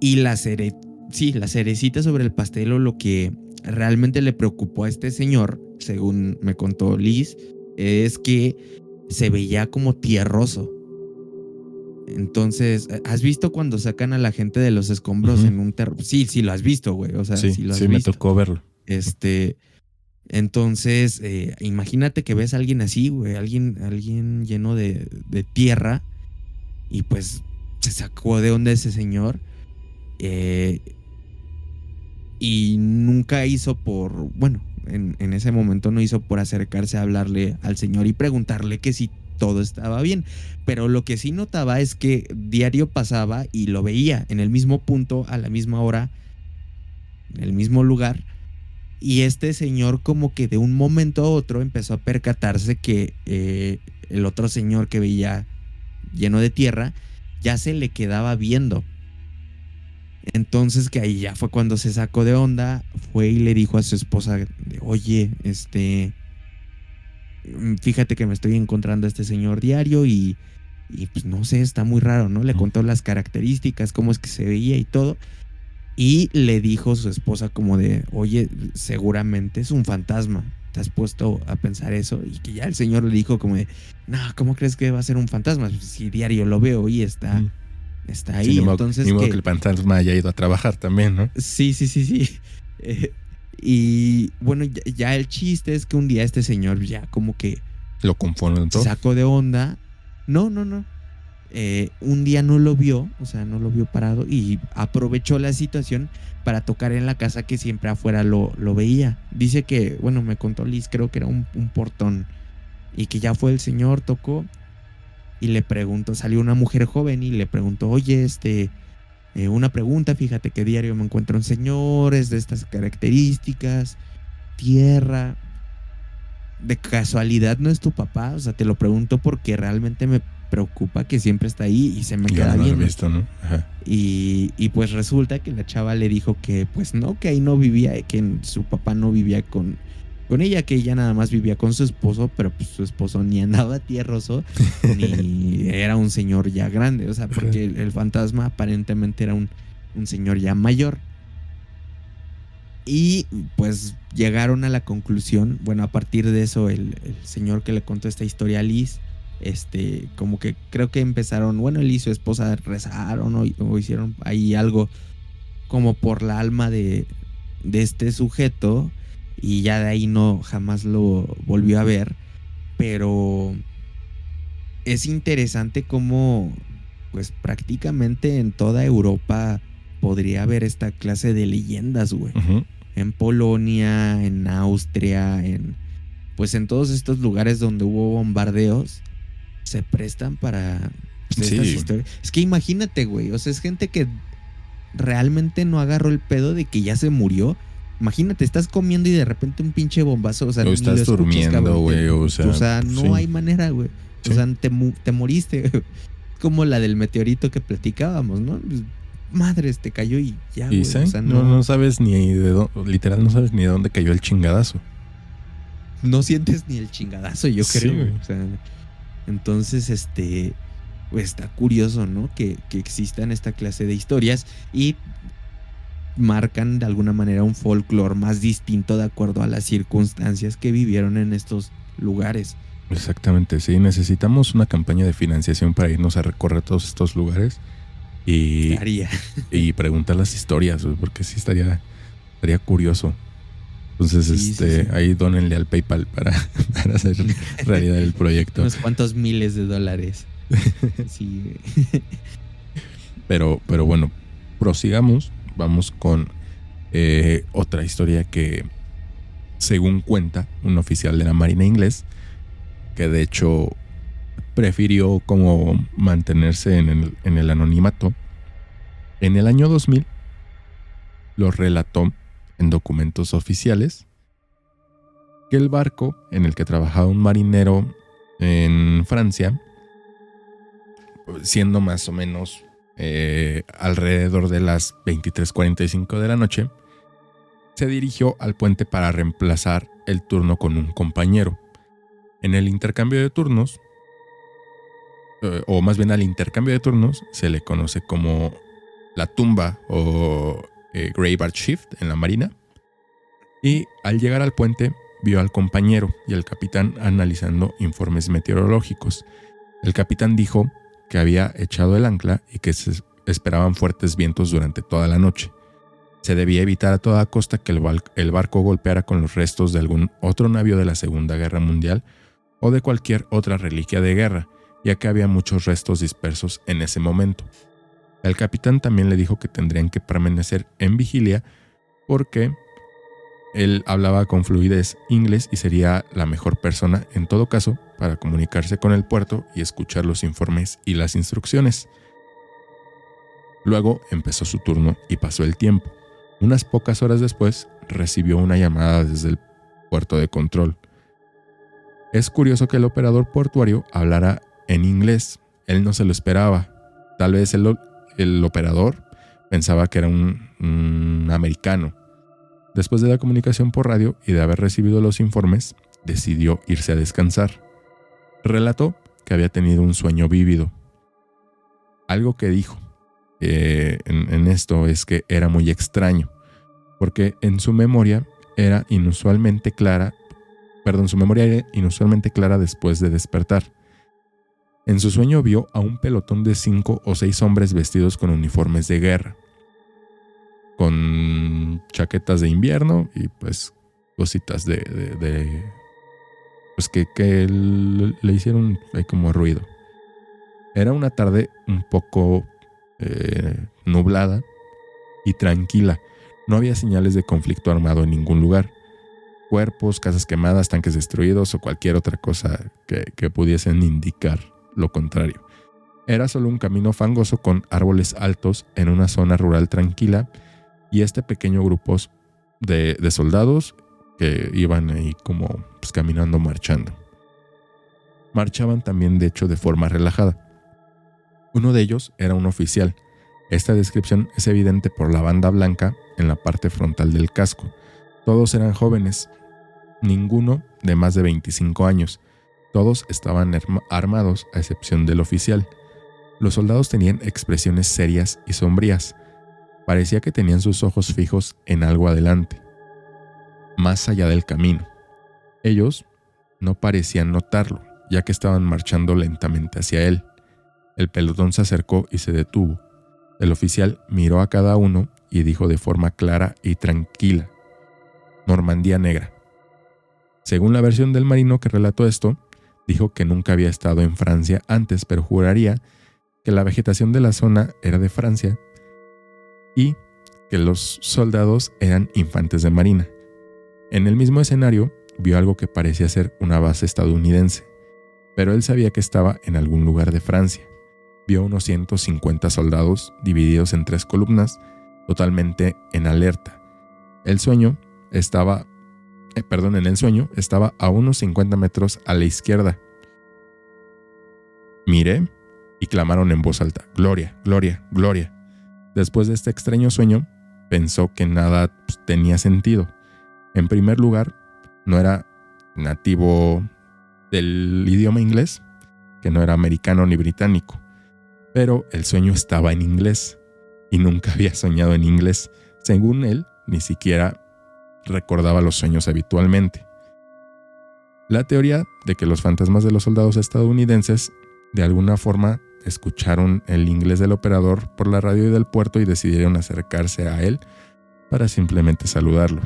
Y la cerecita sobre el pastel, o lo que realmente le preocupó a este señor, según me contó Liz, es que se veía como tierroso. Entonces, ¿has visto cuando sacan a la gente de los escombros en un terreno? Sí, lo has visto, güey. O sea, sí lo has visto. Sí, me tocó verlo. Entonces, imagínate que ves a alguien así, güey, alguien lleno de tierra, y pues se sacó de onda ese señor. Y nunca hizo en ese momento no hizo por acercarse a hablarle al señor y preguntarle que si todo estaba bien. Pero lo que sí notaba es que diario pasaba y lo veía en el mismo punto, a la misma hora, en el mismo lugar. Y este señor como que de un momento a otro empezó a percatarse que el otro señor que veía lleno de tierra ya se le quedaba viendo. Entonces que ahí ya fue cuando se sacó de onda, fue y le dijo a su esposa, oye, fíjate que me estoy encontrando a este señor diario y pues no sé, está muy raro, ¿no? Le contó las características, cómo es que se veía y todo. Y le dijo su esposa como de, oye, seguramente es un fantasma. ¿Te has puesto a pensar eso? Y que ya el señor le dijo como de, no, ¿cómo crees que va a ser un fantasma? Si diario lo veo y está ahí. Sí, Entonces ni modo que el fantasma haya ido a trabajar también, ¿no? Sí. Y bueno, ya el chiste es que un día este señor ya como que Lo confrontó. se sacó de onda. No. Un día no lo vio, o sea, no lo vio parado y aprovechó la situación para tocar en la casa que siempre afuera lo veía. Dice que, bueno, me contó Liz, creo que era un portón y que ya fue el señor, tocó y le preguntó, salió una mujer joven y le preguntó, oye, una pregunta, fíjate que diario me encuentro un señor, es de estas características, tierra. ¿De casualidad no es tu papá? O sea, te lo pregunto porque realmente me preocupa que siempre está ahí y se me Yo queda no lo he viendo. visto, ¿no? Ajá. Y pues resulta que la chava le dijo que pues no, que ahí no vivía, que su papá no vivía con ella, que ella nada más vivía con su esposo, pero pues su esposo ni andaba tierroso, ni era un señor ya grande, o sea, porque el fantasma aparentemente era un señor ya mayor. Y pues llegaron a la conclusión, bueno, a partir de eso el señor que le contó esta historia a Liz, como que creo que empezaron, bueno, él y su esposa rezaron o hicieron ahí algo como por la alma de este sujeto y ya de ahí no jamás lo volvió a ver, pero es interesante cómo pues prácticamente en toda Europa podría haber esta clase de leyendas, güey. Uh-huh. En Polonia, en Austria, pues en todos estos lugares donde hubo bombardeos, se prestan para pues, estas historias. Es que imagínate, güey, o sea, es gente que realmente no agarró el pedo de que ya se murió. Imagínate, estás comiendo y de repente un pinche bombazo, o sea, o ni estás lo escuchas, durmiendo, güey, o sea, no hay manera, güey. Sí. O sea, te moriste. Como la del meteorito que platicábamos, ¿no? Madres, te cayó y ya, güey. ¿Sí? O sea, no sabes ni de dónde, literal, no sabes ni de dónde cayó el chingadazo. No sientes ni el chingadazo, yo Sí, creo. güey. O sea, entonces, pues está curioso, ¿no? Que existan esta clase de historias y marcan de alguna manera un folclore más distinto de acuerdo a las circunstancias que vivieron en estos lugares. Exactamente, sí. Necesitamos una campaña de financiación para irnos a recorrer todos estos lugares y preguntar las historias, güey, porque sí estaría curioso. Entonces, sí. ahí dónenle al PayPal para hacer realidad el proyecto. Unos cuantos miles de dólares. Sí. Pero bueno, prosigamos. Vamos con otra historia que, según cuenta un oficial de la Marina inglés, que de hecho prefirió como mantenerse en el anonimato, en el año 2000 lo relató en documentos oficiales que el barco en el que trabajaba un marinero en Francia, siendo más o menos alrededor de las 23:45 de la noche, se dirigió al puente para reemplazar el turno con un compañero. En el intercambio de turnos, o más bien al intercambio de turnos, se le conoce como la tumba o graveyard shift en la marina. Y al llegar al puente, vio al compañero y al capitán analizando informes meteorológicos. El capitán dijo que había echado el ancla y que se esperaban fuertes vientos durante toda la noche. Se debía evitar a toda costa que el barco golpeara con los restos de algún otro navío de la Segunda Guerra Mundial o de cualquier otra reliquia de guerra, ya que había muchos restos dispersos en ese momento. El capitán también le dijo que tendrían que permanecer en vigilia porque él hablaba con fluidez inglés y sería la mejor persona en todo caso para comunicarse con el puerto y escuchar los informes y las instrucciones. Luego empezó su turno y pasó el tiempo. Unas pocas horas después recibió una llamada desde el puerto de control. Es curioso que el operador portuario hablara en inglés. Él no se lo esperaba. Tal vez el operador pensaba que era un americano. Después de la comunicación por radio y de haber recibido los informes, decidió irse a descansar. Relató que había tenido un sueño vívido. Algo que dijo en esto es que era muy extraño, porque su memoria era inusualmente clara después de despertar. En su sueño vio a un pelotón de 5 o 6 hombres vestidos con uniformes de guerra, con chaquetas de invierno y pues cositas pues que le hicieron ahí como ruido. Era una tarde un poco nublada y tranquila. No había señales de conflicto armado en ningún lugar. Cuerpos, casas quemadas, tanques destruidos o cualquier otra cosa que pudiesen indicar lo contrario. Era solo un camino fangoso con árboles altos en una zona rural tranquila y este pequeño grupo de soldados que iban ahí como pues, caminando, marchando. Marchaban también de hecho de forma relajada. Uno de ellos era un oficial. Esta descripción es evidente por la banda blanca en la parte frontal del casco. Todos eran jóvenes, ninguno de más de 25 años. Todos estaban armados a excepción del oficial. Los soldados tenían expresiones serias y sombrías. Parecía que tenían sus ojos fijos en algo adelante, más allá del camino. Ellos no parecían notarlo, ya que estaban marchando lentamente hacia él. El pelotón se acercó y se detuvo. El oficial miró a cada uno y dijo de forma clara y tranquila: Normandía Negra. Según la versión del marino que relató esto, dijo que nunca había estado en Francia antes, pero juraría que la vegetación de la zona era de Francia y que los soldados eran infantes de marina. En el mismo escenario vio algo que parecía ser una base estadounidense, pero él sabía que estaba en algún lugar de Francia. Vio unos 150 soldados divididos en 3 columnas, totalmente en alerta. En el sueño estaba a unos 50 metros a la izquierda. Miré y clamaron en voz alta: Gloria, Gloria, Gloria. Después de este extraño sueño, pensó que nada tenía sentido. En primer lugar, no era nativo del idioma inglés, que no era americano ni británico, pero el sueño estaba en inglés y nunca había soñado en inglés. Según él, ni siquiera recordaba los sueños habitualmente. La teoría de que los fantasmas de los soldados estadounidenses de alguna forma escucharon el inglés del operador por la radio del puerto y decidieron acercarse a él para simplemente saludarlo.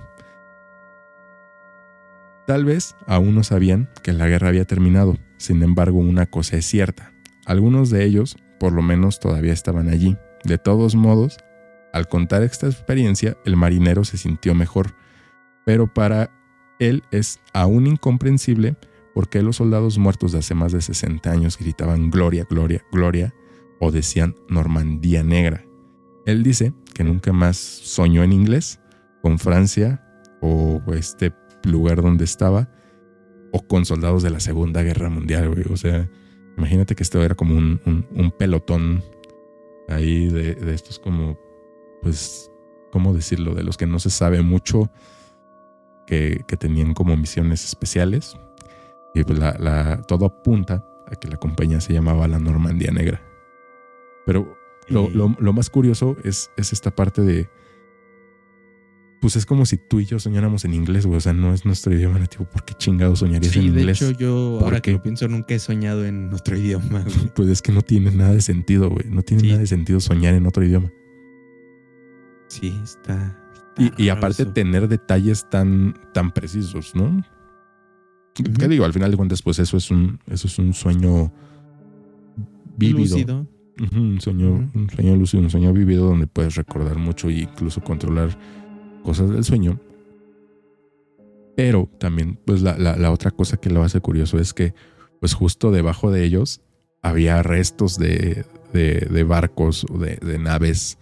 Tal vez aún no sabían que la guerra había terminado. Sin embargo, una cosa es cierta: algunos de ellos, por lo menos, todavía estaban allí. De todos modos, al contar esta experiencia, el marinero se sintió mejor, pero para él es aún incomprensible por qué los soldados muertos de hace más de 60 años gritaban Gloria, Gloria, Gloria o decían Normandía Negra. Él dice que nunca más soñó en inglés con Francia o este lugar donde estaba o con soldados de la Segunda Guerra Mundial, güey. O sea, imagínate que esto era como un pelotón ahí de estos como, pues, ¿cómo decirlo? De los que no se sabe mucho, que tenían como misiones especiales. Y pues todo apunta a que la compañía se llamaba la Normandía Negra. Pero lo más curioso es esta parte de, pues es como si tú y yo soñáramos en inglés, güey. O sea, no es nuestro idioma nativo. ¿Por qué chingados soñarías en inglés? Sí, de hecho yo, ahora que lo pienso, nunca he soñado en otro idioma, güey. Pues es que no tiene nada de sentido, güey. No tiene nada de sentido soñar en otro idioma. Sí, está y aparte tener detalles tan precisos, ¿no? Uh-huh. ¿Qué digo? Al final de cuentas, pues eso es un sueño vívido. Lúcido. Un sueño lúcido, un sueño vivido donde puedes recordar mucho e incluso controlar cosas del sueño. Pero también, pues la otra cosa que lo hace curioso es que, pues justo debajo de ellos había restos de barcos o de naves,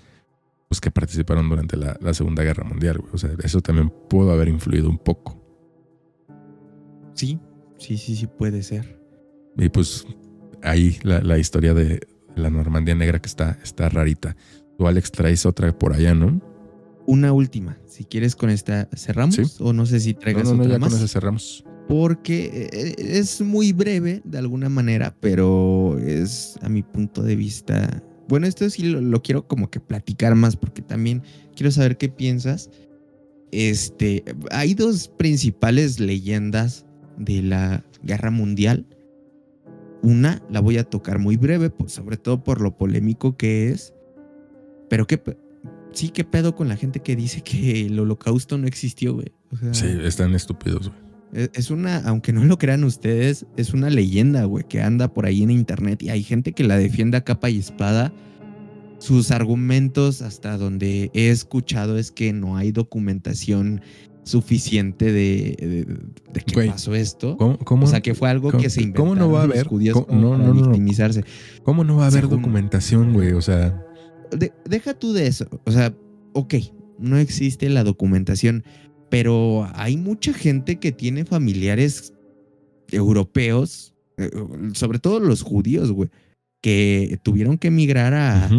pues que participaron durante la Segunda Guerra Mundial, güey. O sea, eso también pudo haber influido un poco. Sí puede ser. Y pues ahí la historia de la Normandía Negra que está rarita. Tú, Alex, traes otra por allá, ¿no? Una última. Si quieres con esta cerramos. ¿Sí? O no sé si traigas otra ya más. Con esa cerramos. Porque es muy breve de alguna manera, pero es a mi punto de vista... Bueno, esto sí lo quiero como que platicar más porque también quiero saber qué piensas. Hay dos principales leyendas de la Guerra Mundial. Una la voy a tocar muy breve, sobre todo por lo polémico que es. Pero qué pedo con la gente que dice que el Holocausto no existió, güey. O sea, sí, están estúpidos, güey. Es una, aunque no lo crean ustedes, es una leyenda, güey, que anda por ahí en internet y hay gente que la defiende a capa y espada. Sus argumentos, hasta donde he escuchado, es que no hay documentación suficiente de que güey, pasó esto. ¿Cómo, o sea, que fue algo que se inventaron ¿cómo no va a haber, los judíos para victimizarse. ¿Cómo no va a haber documentación, güey? O sea... Deja tú de eso. O sea, ok, no existe la documentación, pero hay mucha gente que tiene familiares europeos, sobre todo los judíos, güey, que tuvieron que emigrar a...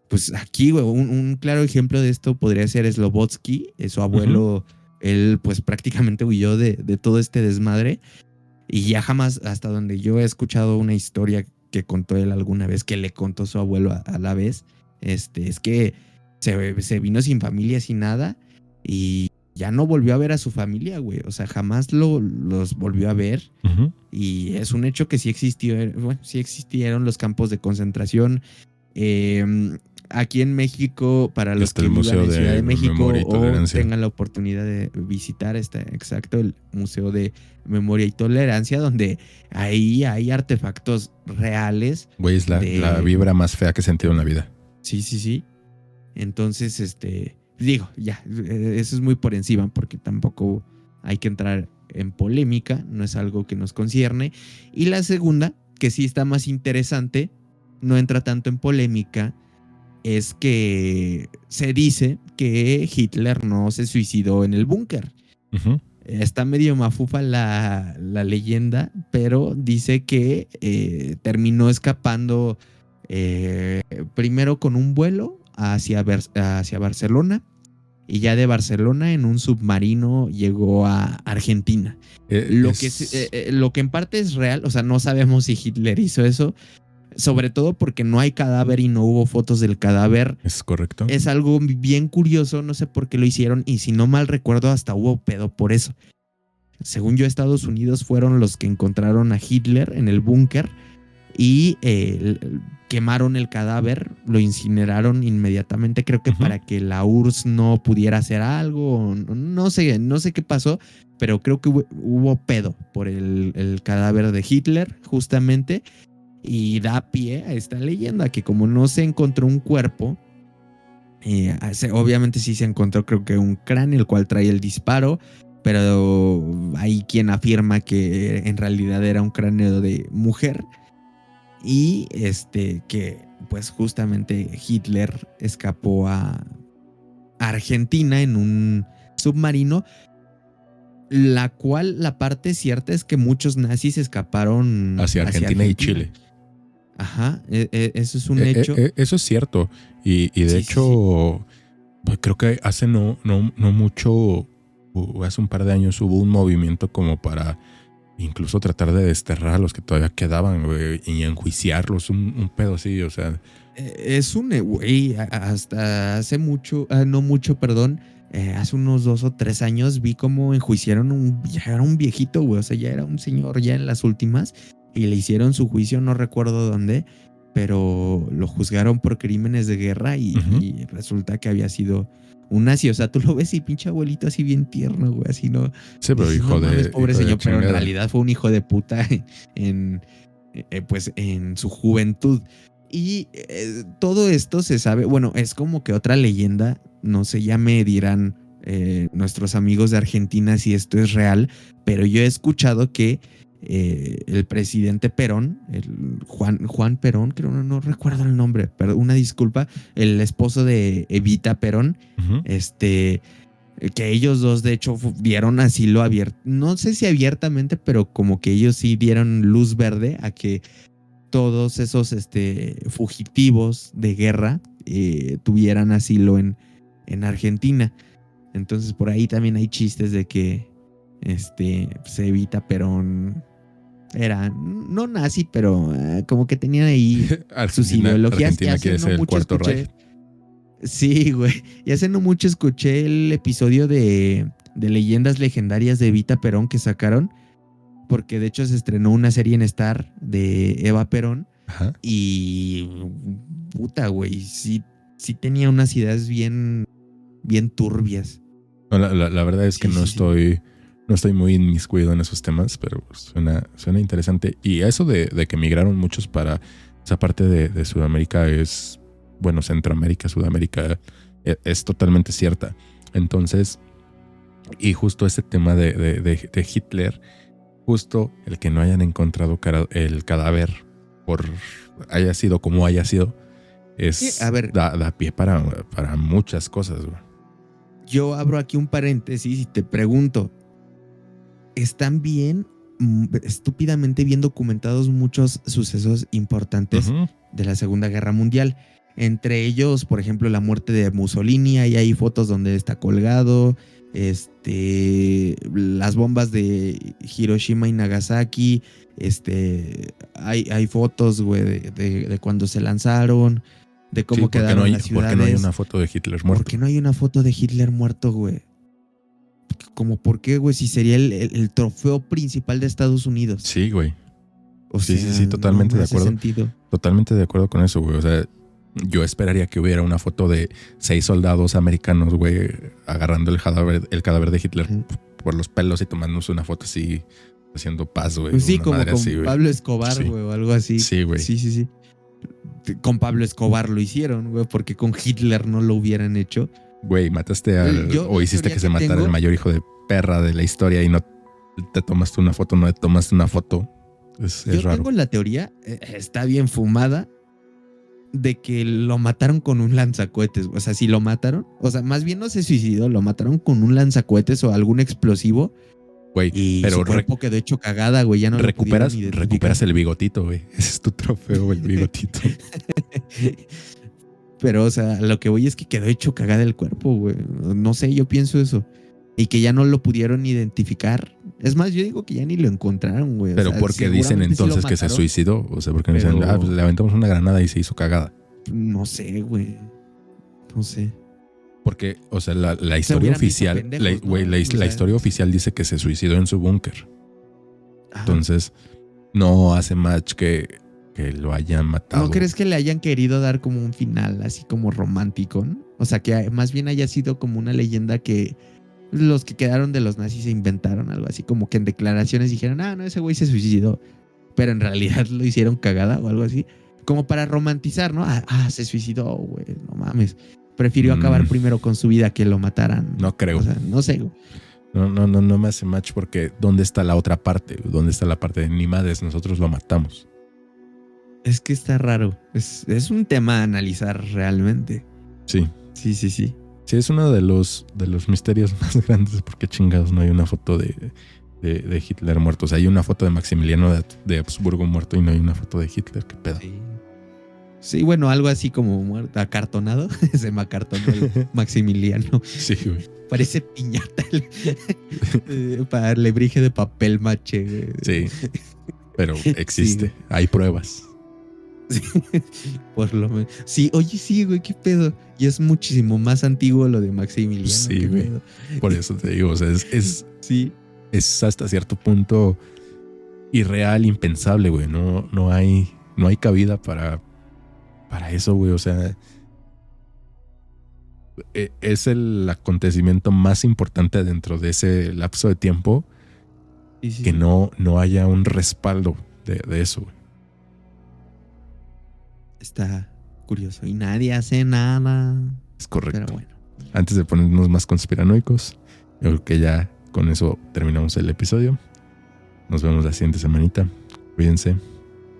Pues aquí, güey, un claro ejemplo de esto podría ser Slobodsky, su abuelo, él pues prácticamente huyó de todo este desmadre y ya jamás, hasta donde yo he escuchado una historia que contó él alguna vez, que le contó su abuelo a la vez, es que se vino sin familia, sin nada y ya no volvió a ver a su familia, güey. O sea, jamás los volvió a ver. Y es un hecho que sí existieron los campos de concentración. Aquí en México, para los que vivan en Ciudad de México o tengan la oportunidad de visitar el Museo de Memoria y Tolerancia, donde ahí hay artefactos reales. Güey, es la vibra más fea que he sentido en la vida. Sí. Entonces, digo, ya, eso es muy por encima porque tampoco hay que entrar en polémica, no es algo que nos concierne. Y la segunda, que sí está más interesante, no entra tanto en polémica, es que se dice que Hitler no se suicidó en el búnker. Está medio mafufa la leyenda, pero dice que terminó escapando primero con un vuelo hacia Barcelona y ya de Barcelona en un submarino llegó a Argentina. Lo que en parte es real, o sea, no sabemos si Hitler hizo eso, sobre todo porque no hay cadáver y no hubo fotos del cadáver. Es correcto. Es algo bien curioso, no sé por qué lo hicieron y si no mal recuerdo hasta hubo pedo por eso. Según yo, Estados Unidos fueron los que encontraron a Hitler en el búnker y quemaron el cadáver, lo incineraron inmediatamente, creo que para que la URSS no pudiera hacer algo, no sé qué pasó, pero creo que hubo pedo por el cadáver de Hitler, justamente, y da pie a esta leyenda, que como no se encontró un cuerpo, obviamente sí se encontró, creo que un cráneo, el cual trae el disparo, pero hay quien afirma que en realidad era un cráneo de mujer. Y que pues justamente Hitler escapó a Argentina en un submarino, la cual la parte cierta es que muchos nazis escaparon hacia Argentina y Chile. Ajá, eso es un hecho. Eso es cierto. Y de hecho, pues creo que hace no mucho, hace un par de años hubo un movimiento como para incluso tratar de desterrar a los que todavía quedaban, güey, y enjuiciarlos, un pedo así, o sea. Es un güey, hasta hace mucho, hace unos 2 o 3 años vi cómo enjuiciaron ya era un viejito, güey, o sea, ya era un señor ya en las últimas y le hicieron su juicio, no recuerdo dónde, pero lo juzgaron por crímenes de guerra y resulta que había sido un nazi. O sea, tú lo ves y pinche abuelito así bien tierno, güey, así no. Sí, pero hijo de... Pobre hijo señor, de pero en chingada. realidad fue un hijo de puta pues en su juventud. Y todo esto se sabe, bueno, es como que otra leyenda, no sé, ya me dirán nuestros amigos de Argentina si esto es real, pero yo he escuchado que el presidente Perón, el Juan Perón, creo, no recuerdo el nombre, pero una disculpa, el esposo de Evita Perón, Ujú. Que ellos dos de hecho dieron asilo abierto, no sé si abiertamente, pero como que ellos sí dieron luz verde a que todos esos fugitivos de guerra tuvieran asilo en Argentina. Entonces por ahí también hay chistes de que se Evita Perón era no nazi, pero como que tenían ahí sus ideologías. Argentina Y quiere hace ser no el mucho cuarto escuché, Reich. sí, güey, y hace no mucho escuché el episodio de Leyendas Legendarias de Evita Perón que sacaron, porque de hecho se estrenó una serie en Star de Eva Perón. Ajá. Y puta, güey, sí tenía unas ideas bien turbias. No, la verdad es que Sí, no sí, sí. estoy muy inmiscuido en esos temas, pero suena interesante. Y eso de que migraron muchos para esa parte de Sudamérica es, bueno, Centroamérica, Sudamérica, es totalmente cierta. Entonces, y justo ese tema de Hitler, justo el que no hayan encontrado el cadáver por haya sido como haya sido, Sí, a ver, da pie para muchas cosas, güey. yo abro aquí un paréntesis y te pregunto, ¿están bien, estúpidamente bien documentados muchos sucesos importantes Ujú. de la Segunda Guerra Mundial? Entre ellos, por ejemplo, la muerte de Mussolini, ahí hay fotos donde está colgado, las bombas de Hiroshima y Nagasaki, hay fotos, güey, de cuando se lanzaron, de cómo Sí, quedaron las ¿por qué no hay ciudades. una foto de Hitler ¿Por muerto? qué no hay una foto de Hitler muerto, güey? Como por qué, güey, si sería el trofeo principal de Estados Unidos. Sí, güey. O Sí, sea, sí, no totalmente me de hace acuerdo. sentido. Totalmente de acuerdo con eso, güey. O sea, yo esperaría que hubiera una foto de 6 soldados americanos, güey, agarrando el cadáver de Hitler Ujú. por los pelos y tomándose una foto así, haciendo paz, güey. Pues sí, Una como madre con así, güey. Pablo Escobar, Sí. güey, o algo así. Sí, güey. Sí. Con Pablo Escobar lo hicieron, güey, porque con Hitler no lo hubieran hecho. Güey, mataste Yo o la hiciste teoría que se que matara tengo- el mayor hijo de perra de la historia y no te tomaste una foto, no te tomaste una foto. Es Yo raro. tengo la teoría, está bien fumada, de que lo mataron con un lanzacohetes. O sea, si lo mataron, o sea, más bien no se suicidó, lo mataron con un lanzacohetes o algún explosivo Güey, y pero su cuerpo quedó hecho cagada, güey, ya no lo pudieron identificar. recuperas el bigotito, güey. Ese es tu trofeo, el bigotito. Pero, o sea, lo que voy es que quedó hecho cagada el cuerpo, güey. No sé, yo pienso eso. Y que ya no lo pudieron identificar. Es más, yo digo que ya ni lo encontraron, güey. Pero o sea, ¿por qué dicen seguramente sí lo entonces que se mataron, suicidó? O sea, porque no dicen, pero pues le aventamos una granada y se hizo cagada. no sé, güey. No sé. Porque, o sea, la Se historia hubieran visto oficial, pendejos, güey, ¿no? la O sea, historia oficial dice que se suicidó en su búnker. ajá. Entonces, no hace match que lo hayan matado. ¿No crees que le hayan querido dar como un final así como romántico, ¿no? O sea, que más bien haya sido como una leyenda que los que quedaron de los nazis se inventaron algo así, como que en declaraciones dijeron, no, ese güey se suicidó, pero en realidad lo hicieron cagada o algo así, como para romantizar, ¿no? Se suicidó, güey, no mames. Prefirió acabar primero con su vida que lo mataran. No creo. O sea, no sé, güey. No me hace match porque ¿dónde está la otra parte? ¿Dónde está la parte de ni madres? Nosotros lo matamos. Es que está raro. Es un tema a analizar realmente. Sí. Sí. Sí, es uno de los misterios más grandes porque chingados no hay una foto de Hitler muerto. O sea, hay una foto de Maximiliano de Habsburgo muerto y no hay una foto de Hitler. ¿Qué pedo? Sí, bueno, algo así como muerto, acartonado. Se me acartonó el Maximiliano. Sí, güey. Parece piñata para lebrige de papel maché, güey. Sí, pero existe. Sí. Hay pruebas. Sí, por lo menos. Sí, oye, sí, güey, qué pedo. Y es muchísimo más antiguo lo de Maximiliano. Sí, qué güey. pedo. Por eso te digo, o sea, Sí. es hasta cierto punto irreal, impensable, güey. No hay cabida para eso, güey. O sea, es el acontecimiento más importante dentro de ese lapso de tiempo Sí. que no haya un respaldo de eso, güey. está curioso y nadie hace nada. Es correcto. Pero bueno. Antes de ponernos más conspiranoicos, yo creo que ya con eso terminamos el episodio. Nos vemos la siguiente semanita. Cuídense.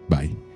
Bye.